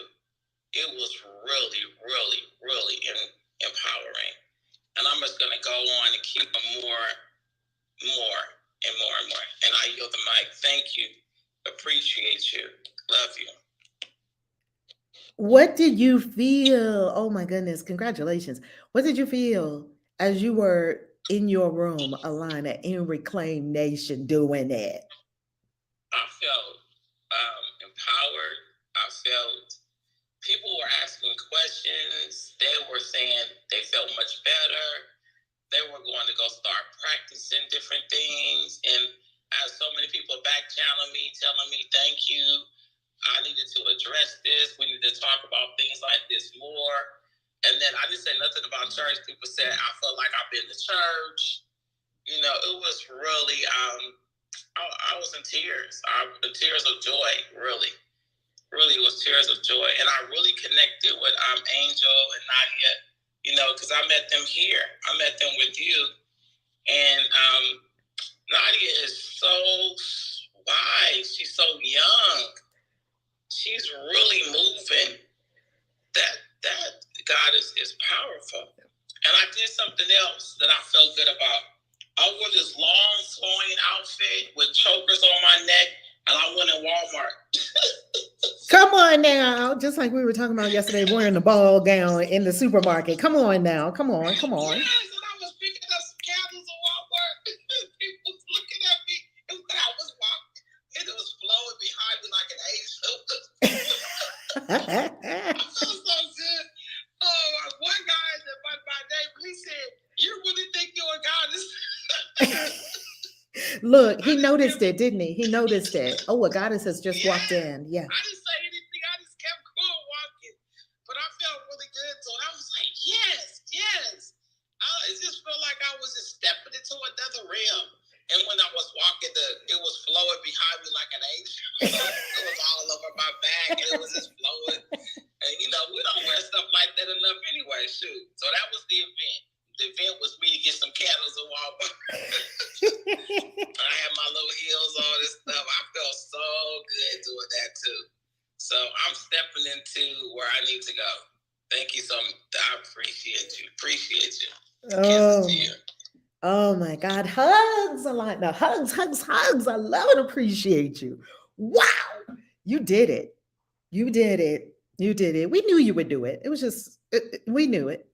Speaker 2: It was really, really, really empowering. And I'm just going to go on and keep more and more and more. And I yield the mic. Thank you. Appreciate you. Love you.
Speaker 1: What did you feel? Oh my goodness, congratulations. What did you feel as you were in your room, Alana, in Reclaim Nation doing it?
Speaker 2: I felt empowered. I felt people were asking questions. They were saying they felt much better. They were going to go start practicing different things. And as so many people back channeling me, telling me, thank you. I needed to address this. We need to talk about things like this more. And then I didn't say nothing about church. People said, I felt like I've been to church. It was really, I was in tears. Tears of joy, really. Really, it was tears of joy. And I really connected with Angel and Nadia, because I met them here. I met them with you. And Nadia is so wise. She's so young. She's really moving. That God is powerful. And I did something else that I felt good about. I wore this long flowing outfit with chokers on my neck, and I went in Walmart.
Speaker 1: Come on now. Just like we were talking about yesterday, wearing the ball gown in the supermarket. Come on now. Come on.
Speaker 2: Yes, and I was picking up some candles in Walmart. People was looking at me, and when I was walking, and it was flowing behind me like an I felt so good. Oh, one guy that my neighbor, he said, "You really think you're a goddess?"
Speaker 1: Look, he noticed it, didn't he? He noticed it. Oh, a goddess has just walked in. Yeah.
Speaker 2: I didn't say anything. I just kept cool walking. But I felt really good. So I was like, yes. It just felt like I was just stepping into another realm. And when I was walking, it was flowing behind me like an angel. It was all over my back, and it was just flowing. And, we don't wear stuff like that enough anyway, shoot. So that was the event. The event was me to get some candles in Walmart. I had my little heels on and stuff. I felt so good doing that too. So I'm stepping into where I need to go. Thank you so much. I appreciate you.
Speaker 1: Oh my God. Hugs, Alana. Hugs. I love and appreciate you. Wow. You did it. We knew you would do it. It was just, we knew it.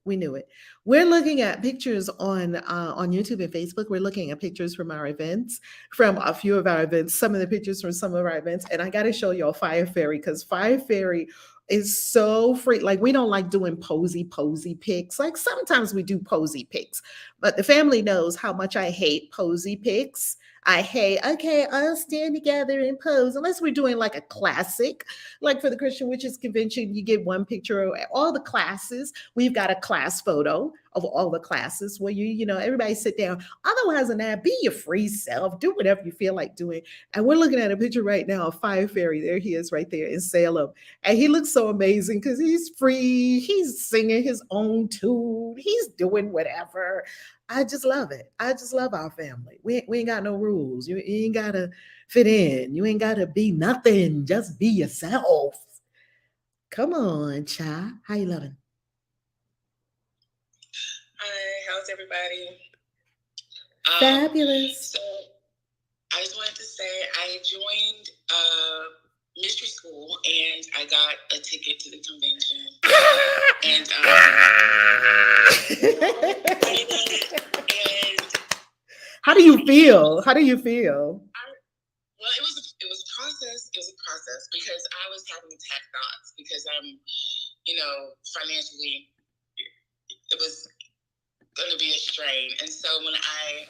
Speaker 1: We're looking at pictures on YouTube and Facebook. We're looking at pictures from our events, from a few of our events, some of the pictures from some of our events. And I got to show y'all Fire Fairy, because Fire Fairy is so free. Like, we don't like doing posy pics. Like, sometimes we do posy pics, but the family knows how much I hate posy pics. I hate, okay, I'll stand together and pose, unless we're doing like a classic, like for the Christian Witches Convention, you get one picture of all the classes. We've got a class photo of all the classes where everybody sit down. Otherwise than that, be your free self, do whatever you feel like doing. And we're looking at a picture right now of Fire Fairy. There he is right there in Salem. And he looks so amazing because he's free. He's singing his own tune. He's doing whatever. I just love it. I just love our family. We ain't got no rules. You ain't got to fit in. You ain't got to be nothing. Just be yourself. Come on, Cha. How you loving?
Speaker 2: Hi, how's everybody?
Speaker 1: Fabulous.
Speaker 2: So I just wanted to say I joined mystery school and I got a ticket to the convention. And
Speaker 1: how do you feel? How do you feel?
Speaker 2: Well, it was a process. It was a process because I was having attack thoughts because I'm, financially, it was going to be a strain. And so when I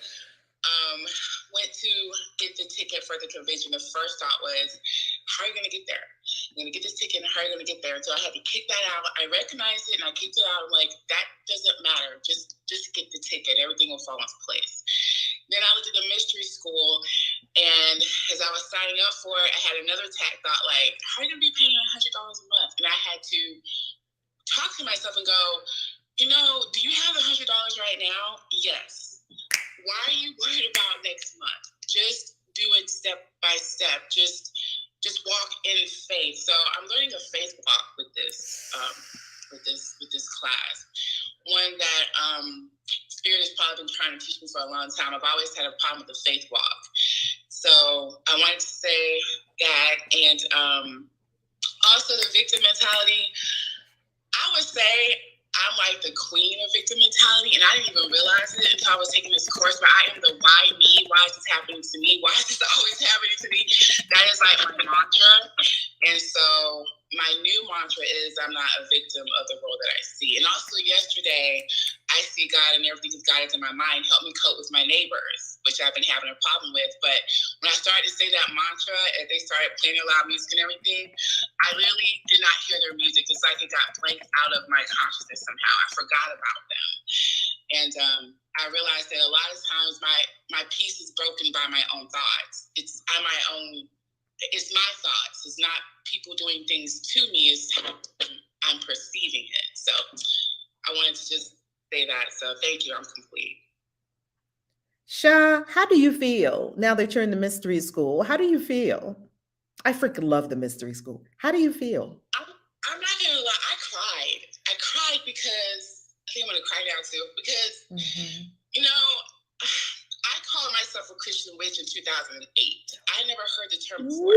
Speaker 2: went to get the ticket for the convention, the first thought was, how are you going to get there? You're going to get this ticket, and how are you going to get there? And so I had to kick that out. I recognized it, and I kicked it out. I'm like, that doesn't matter. Just get the ticket. Everything will fall into place. Then I looked at the mystery school, and as I was signing up for it, I had another attack thought, like, how are you going to be paying $100 a month? And I had to talk to myself and go, do you have $100 right now? Yes. Why are you worried about next month? Just do it step by step. Just walk in faith. So I'm learning a faith walk with this class. One that Spirit has probably been trying to teach me for a long time. I've always had a problem with the faith walk. So I wanted to say that, and also the victim mentality. I would say I'm like the queen of victim mentality, and I didn't even realize it until I was taking this course. But I am the why me? Why is this happening to me? Why is this always happening to me? That is like my mantra. And so my new mantra is I'm not a victim of the world that I see. And also yesterday, I see God and everything is God is in my mind. Help me cope with my neighbors, which I've been having a problem with. But when I started to say that mantra and they started playing loud music and everything, I literally did not hear their music. It's like it got blanked out of my consciousness somehow. I forgot about them. And I realized that a lot of times my peace is broken by my own thoughts. It's my thoughts. It's not people doing things to me. It's how I'm perceiving it. So I wanted to just say that. So thank you. I'm complete.
Speaker 1: Sha, how do you feel now that you're in the mystery school? How do you feel? I freaking love the mystery school. How do you feel?
Speaker 2: I'm not going to lie. I cried because I think I'm going to cry now too. Because, I called myself a Christian witch in 2008. I never heard the term before.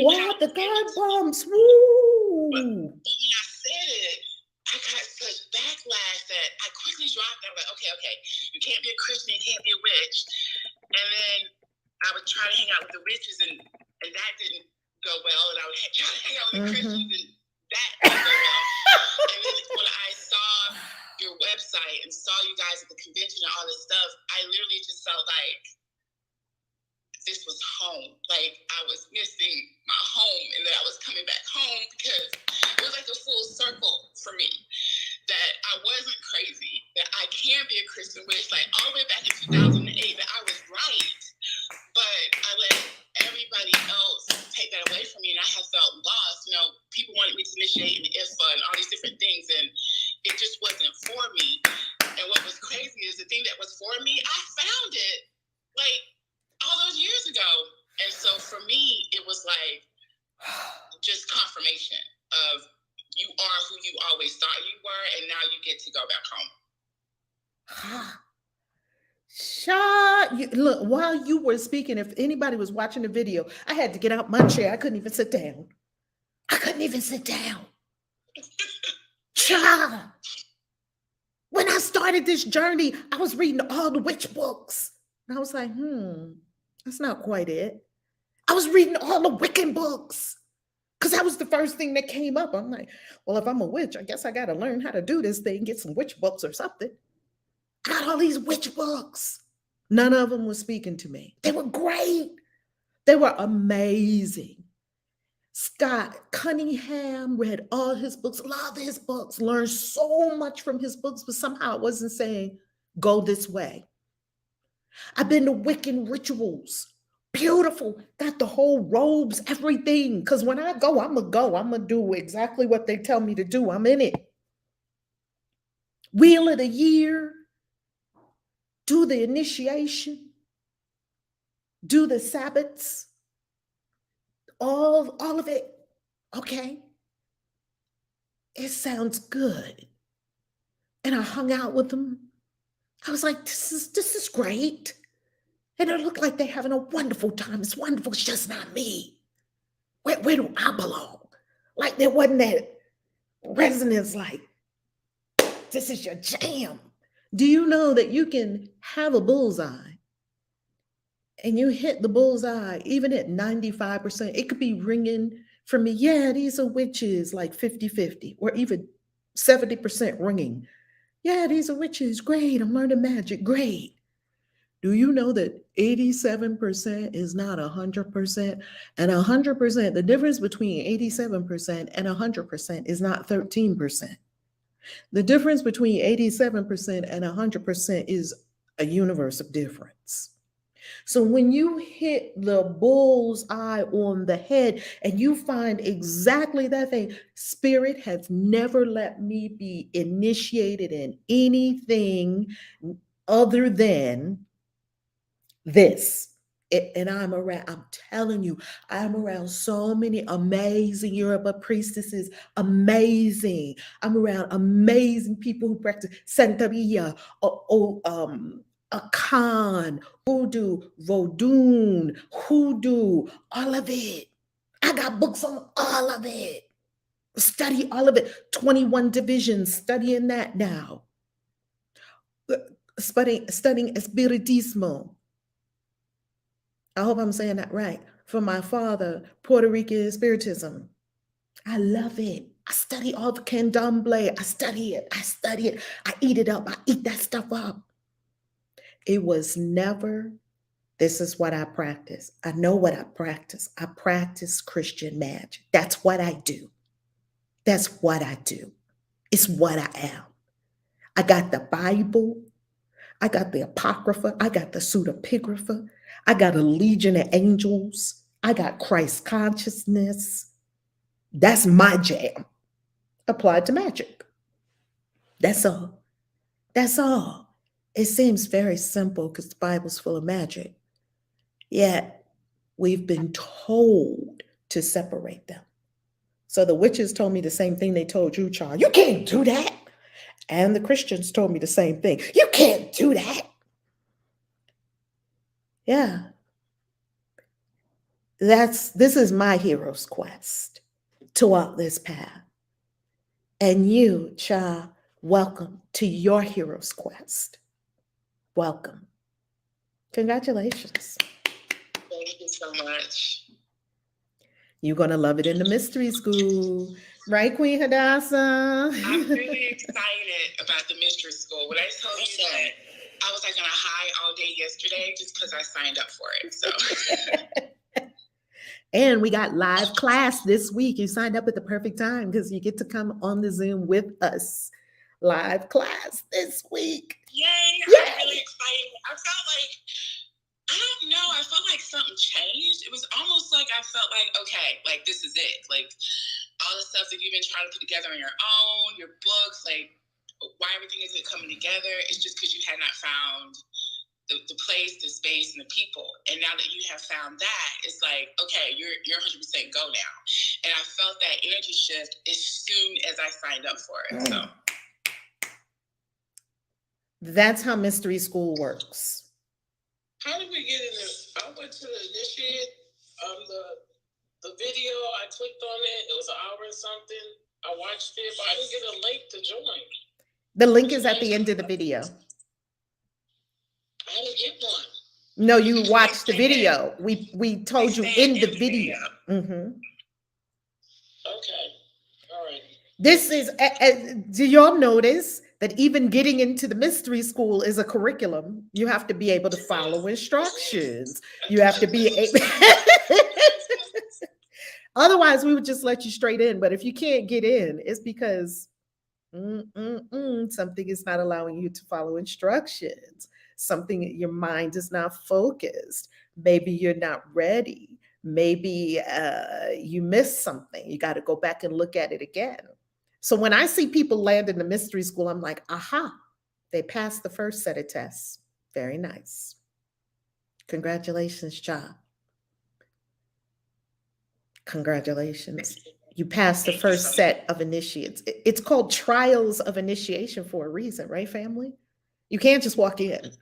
Speaker 1: Wow, the God bombs. Woo!
Speaker 2: But when I said it, I got such backlash that I quickly dropped it. I was like, okay, you can't be a Christian, you can't be a witch. And then I would try to hang out with the witches, and that didn't go well. And I would try to hang out with the Christians, and that didn't go well. And then when I saw your website and saw you guys at the convention and all this stuff, I literally just felt like this was home. Like I was missing my home, and that I was coming back home because it was like a full circle for me. That I wasn't crazy, that I can be a Christian witch, like all the way back in 2008, that I was right. But I let everybody else take that away from me, and I have felt lost. People wanted me to initiate an IFA and all these different things, and it just wasn't for me. And what was crazy is the thing that was for me, I found it like all those years ago. And so for me, it was like just confirmation of you are who you always thought you were, and now you get to go back home.
Speaker 1: Look, while you were speaking, if anybody was watching the video, I had to get out my chair. I couldn't even sit down. Cha! When I started this journey, I was reading all the witch books. And I was like, that's not quite it. I was reading all the Wiccan books because that was the first thing that came up. I'm like, well, if I'm a witch, I guess I got to learn how to do this thing, get some witch books or something. I got all these witch books. None of them were speaking to me. They were great. They were amazing. Scott Cunningham, read all his books, loved his books, learned so much from his books, but somehow it wasn't saying, go this way. I've been to Wiccan rituals. Beautiful. Got the whole robes, everything. Because when I go, I'm going to go. I'm going to do exactly what they tell me to do. I'm in it. Wheel of the year. Do the initiation. Do the Sabbats. All of it. Okay. It sounds good. And I hung out with them. I was like, this is great. And it looked like they're having a wonderful time. It's wonderful. It's just not me. Where do I belong? Like there wasn't that resonance like, this is your jam. Do you know that you can have a bullseye and you hit the bullseye even at 95%? It could be ringing for me. Yeah, these are witches, like 50-50 or even 70% ringing. Yeah, these are witches. Great. I'm learning magic. Great. Do you know that 87% is not 100%? And 100%, the difference between 87% and 100% is not 13%. The difference between 87% and 100% is a universe of difference. So when you hit the bull's eye on the head and you find exactly that thing, Spirit has never let me be initiated in anything other than this. And I'm telling you, I'm around so many amazing Yoruba priestesses, amazing. I'm around amazing people who practice Santeria, Akan, Vodun, Hoodoo, all of it. I got books on all of it. Study all of it. 21 divisions, studying that now. Studying Espiritismo. I hope I'm saying that right. For my father, Puerto Rican Spiritism. I love it. I study all the candomblé. I study it. I eat it up. I eat that stuff up. It was never, this is what I practice. I know what I practice. I practice Christian magic. That's what I do. That's what I do. It's what I am. I got the Bible. I got the Apocrypha. I got the Pseudepigrapha. I got a legion of angels. I got Christ consciousness. That's my jam applied to magic. That's all. That's all. It seems very simple because the Bible's full of magic. Yet we've been told to separate them. So the witches told me the same thing they told you, child. You can't do that. And the Christians told me the same thing. You can't do that. Yeah. This is my hero's quest to walk this path. And you, child, welcome to your hero's quest. Welcome. Congratulations.
Speaker 2: Thank you so much.
Speaker 1: You're going to love it in the mystery school. Right, Queen Hadassah?
Speaker 2: I'm really excited about the mystery school. When I told you that, I was like on a high all day yesterday just because I signed up for it. So.
Speaker 1: And we got live class this week. You signed up at the perfect time because you get to come on the Zoom with us. Live class this week.
Speaker 2: Yay! I'm really excited. I felt like, I don't know, I felt like something changed. It was almost like I felt like, okay, like this is it. Like all the stuff that you've been trying to put together on your own, your books, like why everything isn't coming together. It's just because you had not found the place, the space, and the people. And now that you have found that, it's like, okay, you're 100% go now. And I felt that energy shift as soon as I signed up for it. So
Speaker 1: that's how mystery school works.
Speaker 2: How did we get in this? I went to the initiate, the video, I clicked on it. It was an hour and something. I watched it, but I didn't get a link to join.
Speaker 1: The link is at the end of the video.
Speaker 2: I didn't get one.
Speaker 1: No, you watched the video. We told you in the video. Mm-hmm.
Speaker 2: Okay. All right.
Speaker 1: This is, do y'all notice that even getting into the mystery school is a curriculum. You have to be able to follow instructions. You have to be able. Otherwise, we would just let you straight in. But if you can't get in, it's because something is not allowing you to follow instructions. Something, your mind is not focused. Maybe you're not ready. Maybe you missed something. You got to go back and look at it again. So when I see people land in the mystery school, I'm like, aha, they passed the first set of tests. Very nice. Congratulations, Ja. Congratulations. You passed the first set of initiates. It's called trials of initiation for a reason, right, family? You can't just walk in.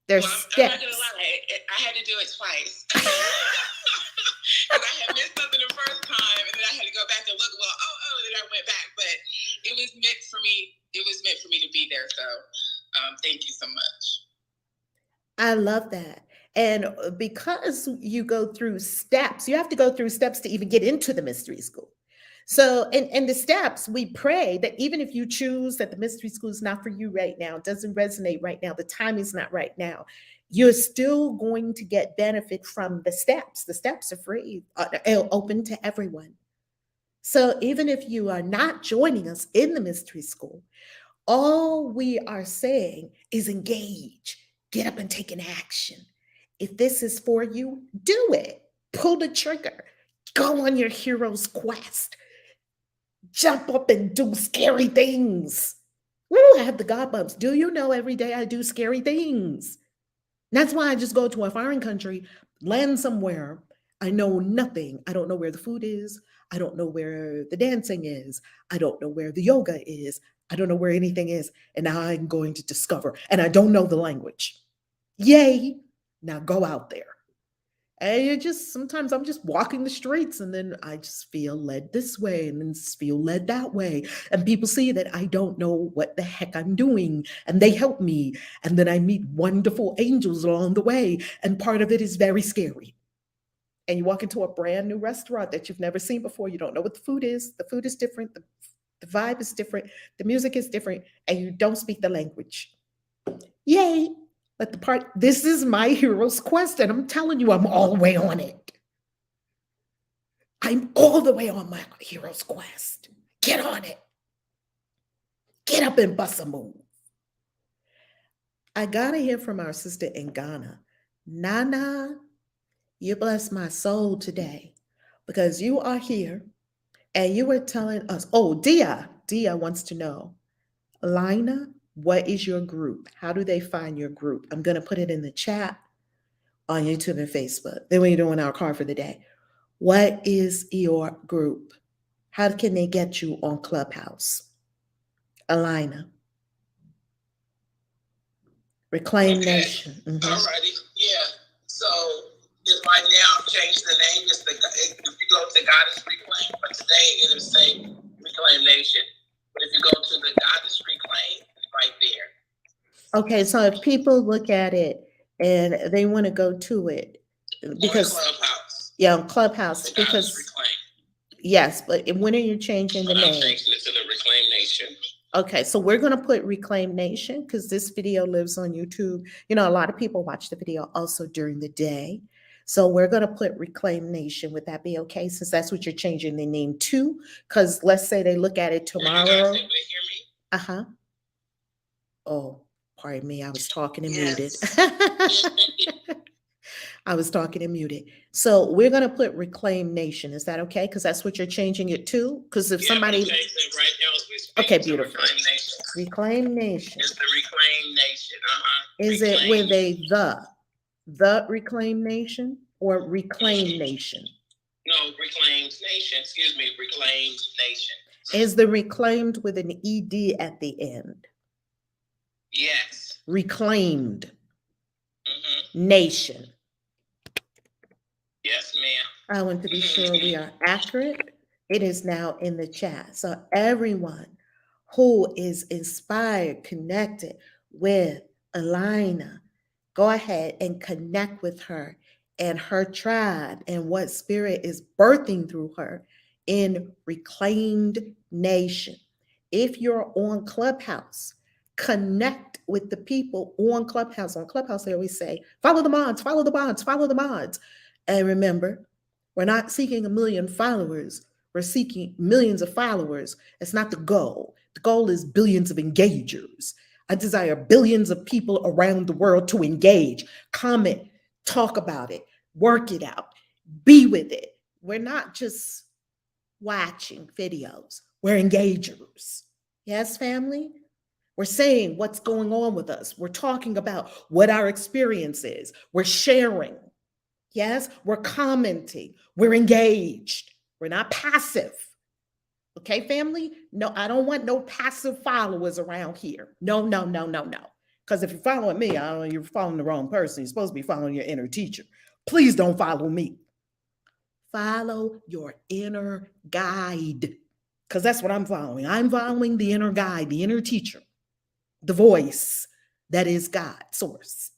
Speaker 1: There's steps.
Speaker 2: I'm not gonna lie, I had to do it twice. Because I had missed something the first time, and then I had to go back and look. Well, then I went back, but it was meant for me. It was meant for me to be there. So, thank you so much.
Speaker 1: I love that. And because you go through steps, you have to go through steps to even get into the mystery school. So, in the steps, we pray that even if you choose that the mystery school is not for you right now, doesn't resonate right now, the time is not right now, you're still going to get benefit from the steps. The steps are free, open to everyone. So, even if you are not joining us in the mystery school, all we are saying is engage, get up and take an action. If this is for you, do it. Pull the trigger. Go on your hero's quest. Jump up and do scary things. Woo, I have the God bumps. Do you know every day I do scary things? That's why I just go to a foreign country, land somewhere. I know nothing. I don't know where the food is. I don't know where the dancing is. I don't know where the yoga is. I don't know where anything is. And now I'm going to discover. And I don't know the language. Yay. Now go out there. And you just, sometimes I'm just walking the streets and then I just feel led this way and then feel led that way. And people see that I don't know what the heck I'm doing and they help me. And then I meet wonderful angels along the way. And part of it is very scary. And you walk into a brand new restaurant that you've never seen before. You don't know what the food is. The food is different. The vibe is different. The music is different. And you don't speak the language. Yay. But this is my hero's quest, and I'm telling you, I'm all the way on it. I'm all the way on my hero's quest. Get on it. Get up and bust a move. I gotta hear from our sister in Ghana. Nana, you bless my soul today because you are here and you were telling us, oh, Dia wants to know, Lina, what is your group? How do they find your group? I'm going to put it in the chat on YouTube and Facebook. Then we're doing our card for the day. What is your group? How can they get you on Clubhouse? Alina. Reclaim Nation.
Speaker 2: Mm-hmm. Alrighty. Yeah. So if I now change the name, if you go to Goddess Reclaim, but today it is say Reclaim Nation. But if you go to the Goddess Reclaim, right there.
Speaker 1: Okay, so if people look at it and they want to go to it, because
Speaker 2: Clubhouse.
Speaker 1: Yeah, on Clubhouse, because yes, but when are you changing the name?
Speaker 2: I'm changing it to the Reclaim Nation.
Speaker 1: Okay, so we're going to put Reclaim Nation because this video lives on YouTube. You know, a lot of people watch the video also during the day. So we're going to put Reclaim Nation. Would that be okay? Since that's what you're changing the name to. Because let's say they look at it tomorrow.
Speaker 2: Are you guys able to hear me?
Speaker 1: Uh-huh. Oh, pardon me. I was talking and muted. I was talking and muted. So we're going to put Reclaim Nation. Is that okay? Because that's what you're changing it to? Because if somebody...
Speaker 2: It right now as we speak.
Speaker 1: Okay, beautiful. Reclaim Nation.
Speaker 2: It's the Reclaim Nation.
Speaker 1: Is
Speaker 2: Reclaim.
Speaker 1: It with a the Reclaim Nation or Reclaim Nation?
Speaker 2: No, Reclaimed Nation. Excuse me, Reclaimed Nation.
Speaker 1: Is the reclaimed with an ED at the end?
Speaker 2: Yes.
Speaker 1: Reclaimed Nation.
Speaker 2: Yes, ma'am.
Speaker 1: I want to be sure we are accurate. It is now in the chat. So everyone who is inspired, connected with Alina, go ahead and connect with her and her tribe and what spirit is birthing through her in Reclaimed Nation. If you're on Clubhouse, connect with the people on Clubhouse. On Clubhouse, they always say, follow the mods, follow the mods, follow the mods. And remember, we're not seeking a million followers. We're seeking millions of followers. It's not the goal. The goal is billions of engagers. I desire billions of people around the world to engage, comment, talk about it, work it out, be with it. We're not just watching videos, we're engagers. Yes, family? We're saying what's going on with us. We're talking about what our experience is. We're sharing. Yes, we're commenting. We're engaged. We're not passive. Okay, family? No, I don't want no passive followers around here. No, no, no, no, no. Because if you're following me, I don't know, you're following the wrong person. You're supposed to be following your inner teacher. Please don't follow me. Follow your inner guide. Because that's what I'm following. I'm following the inner guide, the inner teacher, the voice that is God, source.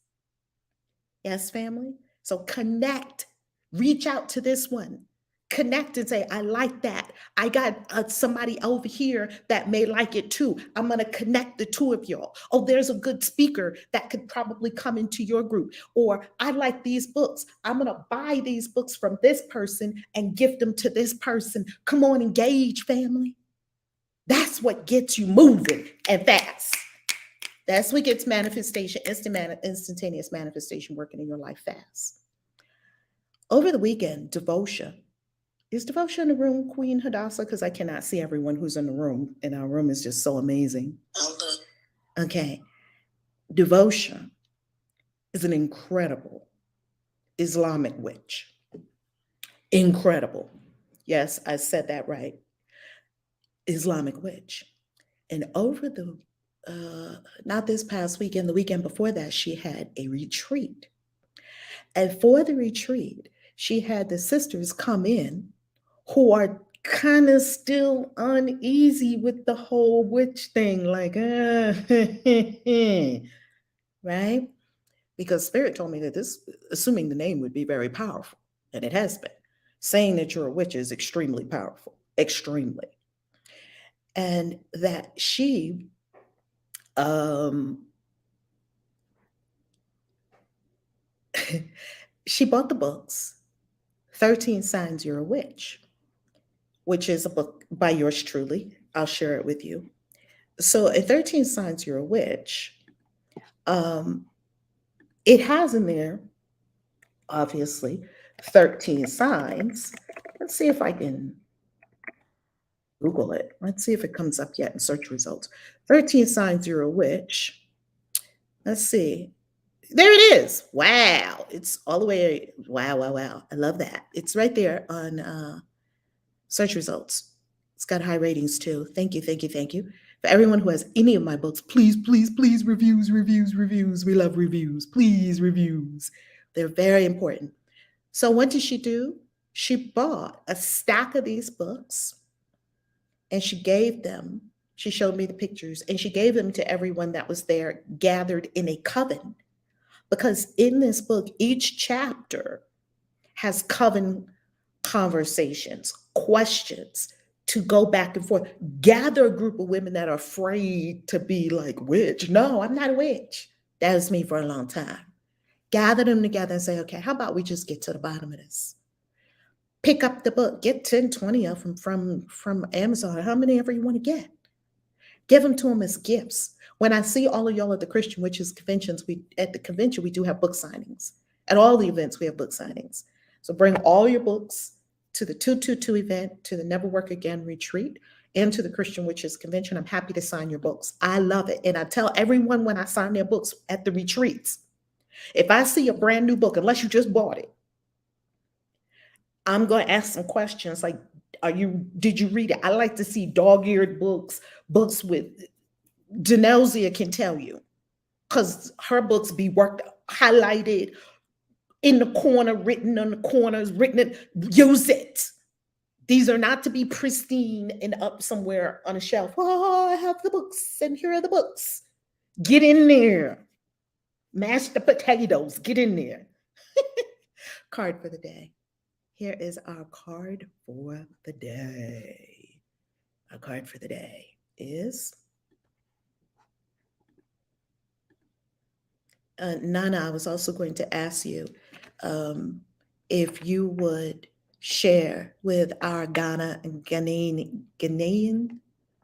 Speaker 1: Yes, family? So connect, reach out to this one. Connect and say, I like that. I got somebody over here that may like it too. I'm going to connect the two of y'all. Oh, there's a good speaker that could probably come into your group. Or I like these books. I'm going to buy these books from this person and give them to this person. Come on, engage, family. That's what gets you moving and fast. That's what gets manifestation, instantaneous manifestation working in your life fast. Over the weekend, devotion. Is devotion in the room, Queen Hadassah? Because I cannot see everyone who's in the room, and our room is just so amazing. Okay. Devotion is an incredible Islamic witch. Incredible. Yes, I said that right. Islamic witch. And over the not this past weekend, the weekend before that, she had a retreat. And for the retreat, she had the sisters come in who are kind of still uneasy with the whole witch thing, like, right? Because Spirit told me that this, assuming the name would be very powerful, and it has been. Saying that you're a witch is extremely powerful, extremely. And that she she bought the books 13 Signs You're a Witch, which is a book by yours truly. I'll share it with you. So, at 13 Signs You're a Witch, it has in there, obviously, 13 signs. Let's see if I can Google it. Let's see if it comes up yet in search results. 13 Signs You're a Witch. Let's see. There it is. Wow. It's all the way. Wow, wow, wow. I love that. It's right there on search results. It's got high ratings too. Thank you, thank you, thank you. For everyone who has any of my books, please, please, please, reviews, reviews, reviews. We love reviews. Please, reviews. They're very important. So, what did she do? She bought a stack of these books and she gave them, she showed me the pictures, and she gave them to everyone that was there gathered in a coven. Because in this book, each chapter has coven conversations, questions to go back and forth. Gather a group of women that are afraid to be like, witch. No, I'm not a witch. That was me for a long time. Gather them together and say, okay, how about we just get to the bottom of this? Pick up the book, get 10, 20 of them from Amazon, how many ever you want to get. Give them to them as gifts. When I see all of y'all at the Christian Witches conventions, at the convention, we do have book signings. At all the events, we have book signings. So bring all your books to the 222 event, to the Never Work Again retreat, and to the Christian Witches convention. I'm happy to sign your books. I love it. And I tell everyone when I sign their books at the retreats, if I see a brand new book, unless you just bought it, I'm going to ask some questions like, did you read it? I like to see dog-eared books with, Janelzia can tell you, because her books be worked, highlighted, in the corner, written on the corners, use it. These are not to be pristine and up somewhere on a shelf. Oh, I have the books, and here are the books. Get in there. Mash the potatoes. Get in there. Card for the day. Here is our card for the day. Our card for the day. is Nana, I was also going to ask you if you would share with our Ghanaian,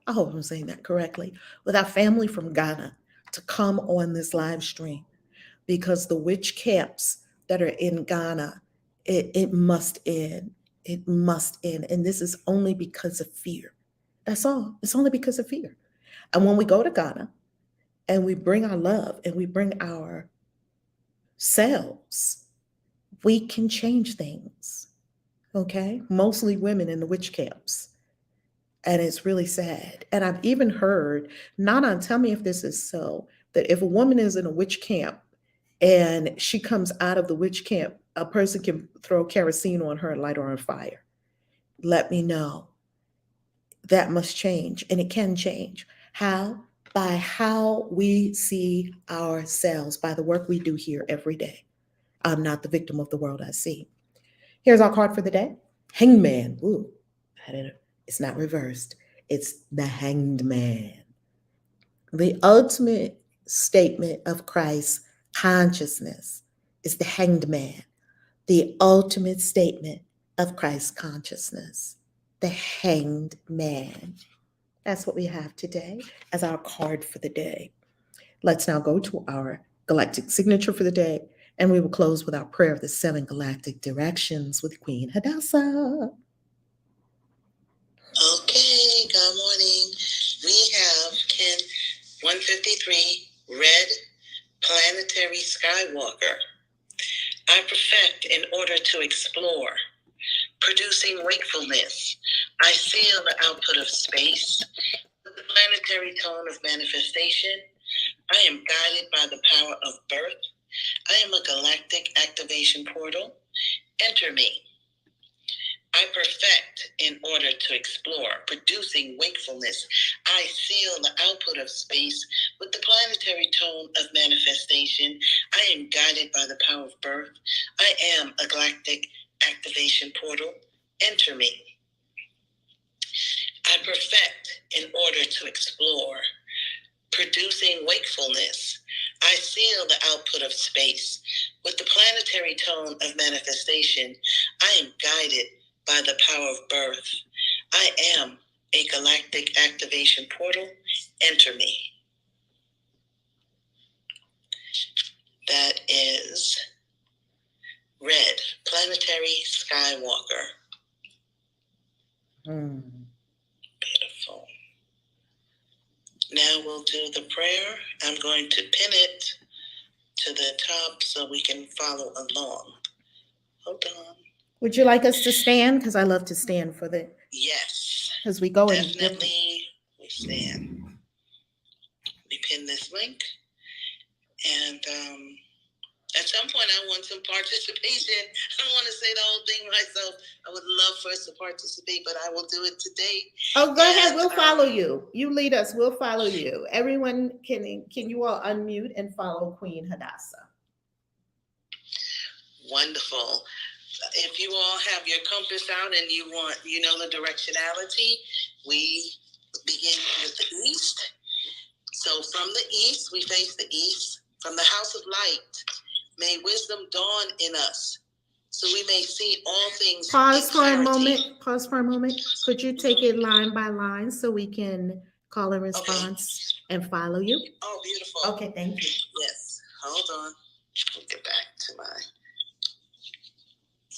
Speaker 1: I hope I'm saying that correctly, with our family from Ghana to come on this live stream, because the witch camps that are in Ghana, it must end. It must end. And this is only because of fear. That's all. It's only because of fear. And when we go to Ghana and we bring our love and we bring our selves, we can change things. Okay? Mostly women in the witch camps. And it's really sad. And I've even heard, Nana, tell me if this is so, that if a woman is in a witch camp and she comes out of the witch camp, a person can throw kerosene on her and light her on fire. Let me know. That must change, and it can change. How? By how we see ourselves, by the work we do here every day. I'm not the victim of the world I see. Here's our card for the day. Hangman. Ooh, it's not reversed. It's the Hanged Man. The ultimate statement of Christ's consciousness is the Hanged Man. The ultimate statement of Christ's consciousness, the Hanged Man. That's what we have today as our card for the day. Let's now go to our galactic signature for the day, and we will close with our prayer of the 7 galactic directions with Queen Hadassah.
Speaker 2: Okay, good morning. We have Ken 153, Red Planetary Skywalker. I perfect in order to explore, producing wakefulness. I seal the output of space with the planetary tone of manifestation. I am guided by the power of birth. I am a galactic activation portal. Enter me. I perfect in order to explore, producing wakefulness. I seal the output of space with the planetary tone of manifestation. I am guided by the power of birth. I am a galactic activation portal. Enter me. I perfect in order to explore, producing wakefulness. I seal the output of space with the planetary tone of manifestation. I am guided by the power of birth. I am a galactic activation portal. Enter me. That is Red Planetary Skywalker. Beautiful. Now we'll do the prayer. I'm going to pin it to the top so we can follow along. Hold on.
Speaker 1: Would you like us to stand? Because I love to stand for the.
Speaker 2: Yes.
Speaker 1: As we go in.
Speaker 2: Definitely, we stand. We pin this link. And at some point, I want some participation. I don't want to say the whole thing myself. I would love for us to participate, but I will do it today.
Speaker 1: Oh, go ahead. We'll follow you. You lead us. We'll follow you. Everyone, can you all unmute and follow Queen Hadassah?
Speaker 2: Wonderful. If you all have your compass out and you know the directionality, we begin with the east. So from the east, we face the east. From the house of light, may wisdom dawn in us, so we may see all things.
Speaker 1: Pause for a moment. Could you take it line by line so we can call a response and follow you?
Speaker 2: Oh, beautiful.
Speaker 1: Okay, thank you.
Speaker 2: Yes. Hold on. We'll get back to my.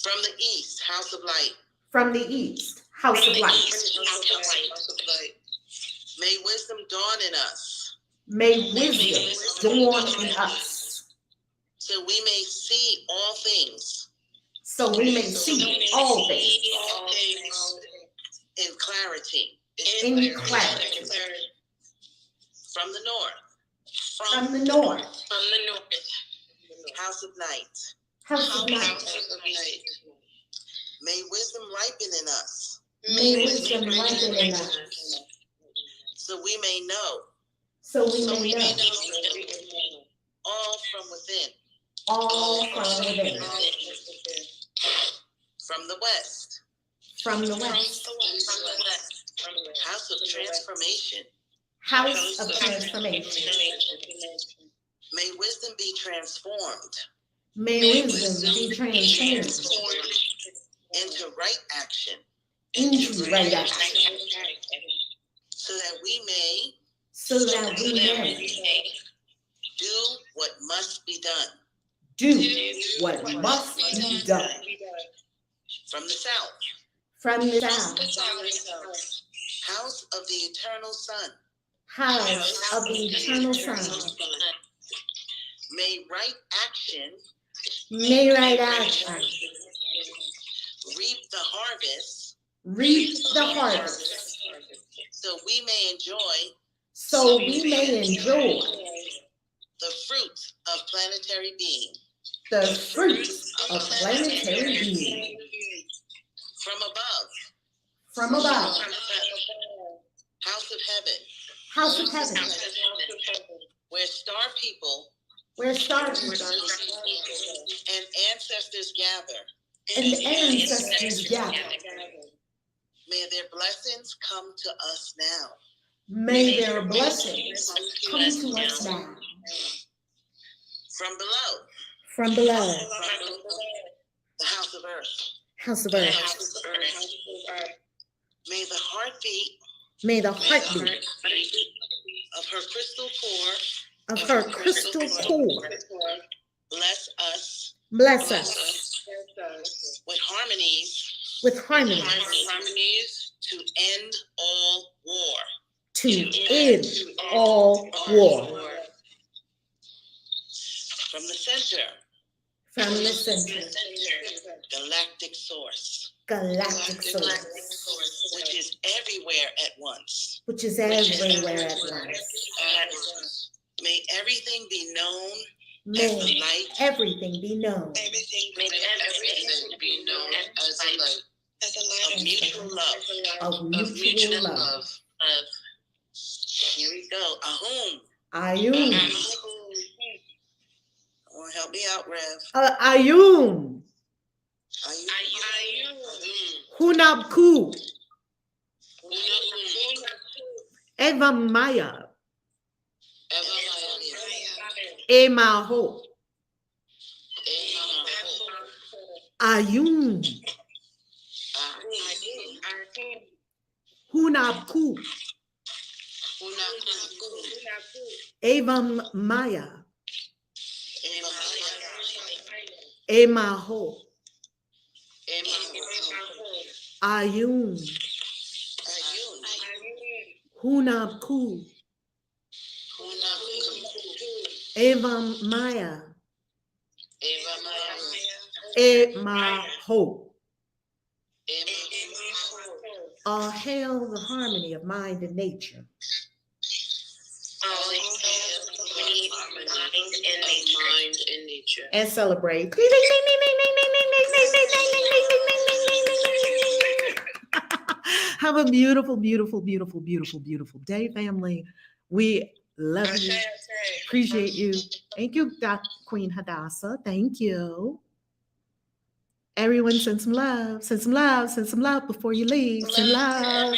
Speaker 2: From the east, house of light.
Speaker 1: From the east, house of light.
Speaker 2: House of light. May wisdom dawn in us.
Speaker 1: May wisdom dawn in us.
Speaker 2: So we may see all things.
Speaker 1: So we may see all things.
Speaker 2: In clarity.
Speaker 1: In clarity.
Speaker 2: From the north.
Speaker 1: From the north.
Speaker 2: House of night.
Speaker 1: House of night.
Speaker 2: May wisdom ripen in us.
Speaker 1: May wisdom ripen in us.
Speaker 2: So we may know.
Speaker 1: So we may know.
Speaker 2: All from within.
Speaker 1: All from within.
Speaker 2: From the west.
Speaker 1: From the west.
Speaker 2: House of transformation.
Speaker 1: House of transformation.
Speaker 2: May wisdom be transformed.
Speaker 1: May wisdom be transformed
Speaker 2: Into right action.
Speaker 1: into right action,
Speaker 2: So that we may do what must be done.
Speaker 1: do what must be done.
Speaker 2: From the south.
Speaker 1: From the south,
Speaker 2: House of the eternal sun.
Speaker 1: house of the eternal sun,
Speaker 2: May right action
Speaker 1: may right action
Speaker 2: reap the harvest.
Speaker 1: reap the harvest,
Speaker 2: So we may enjoy the fruits of planetary being.
Speaker 1: the fruits of planetary being.
Speaker 2: From above.
Speaker 1: House
Speaker 2: House of heaven. Where star people
Speaker 1: where stars
Speaker 2: and ancestors gather.
Speaker 1: and ancestors gather.
Speaker 2: May their blessings come to us now.
Speaker 1: May their blessings come to us now.
Speaker 2: From below.
Speaker 1: From below,
Speaker 2: The house of earth.
Speaker 1: house of earth,
Speaker 2: May the heartbeat
Speaker 1: may the heartbeat
Speaker 2: of her crystal core
Speaker 1: of her crystal core
Speaker 2: bless us
Speaker 1: bless us
Speaker 2: with harmonies to end all war.
Speaker 1: to end all war.
Speaker 2: From the center.
Speaker 1: From the center,
Speaker 2: Galactic source.
Speaker 1: galactic source,
Speaker 2: Which is everywhere at once.
Speaker 1: which is everywhere at once.
Speaker 2: May everything be known as
Speaker 1: May
Speaker 2: the light.
Speaker 1: everything be known
Speaker 2: May everything be known as the light. Of mutual love.
Speaker 1: of mutual love.
Speaker 2: Here we go. Ahum.
Speaker 1: Ayun,
Speaker 2: Oh, help me out, Rev.
Speaker 1: Ayun,
Speaker 2: Ahum.
Speaker 1: Hunabku, Evam Maya, Emaho, Ayun, Hunabku, Evam Maya, Emaho, Ayun, Hunabku, Evam Maya, Emaho. All hail the harmony of mind and nature. And celebrate. Have a beautiful, beautiful, beautiful, beautiful, beautiful day, family. We love you. Appreciate you. Thank you, Dr. Queen Hadassah. Thank you. Everyone send some love. Send some love. Send some love before you leave. Send love.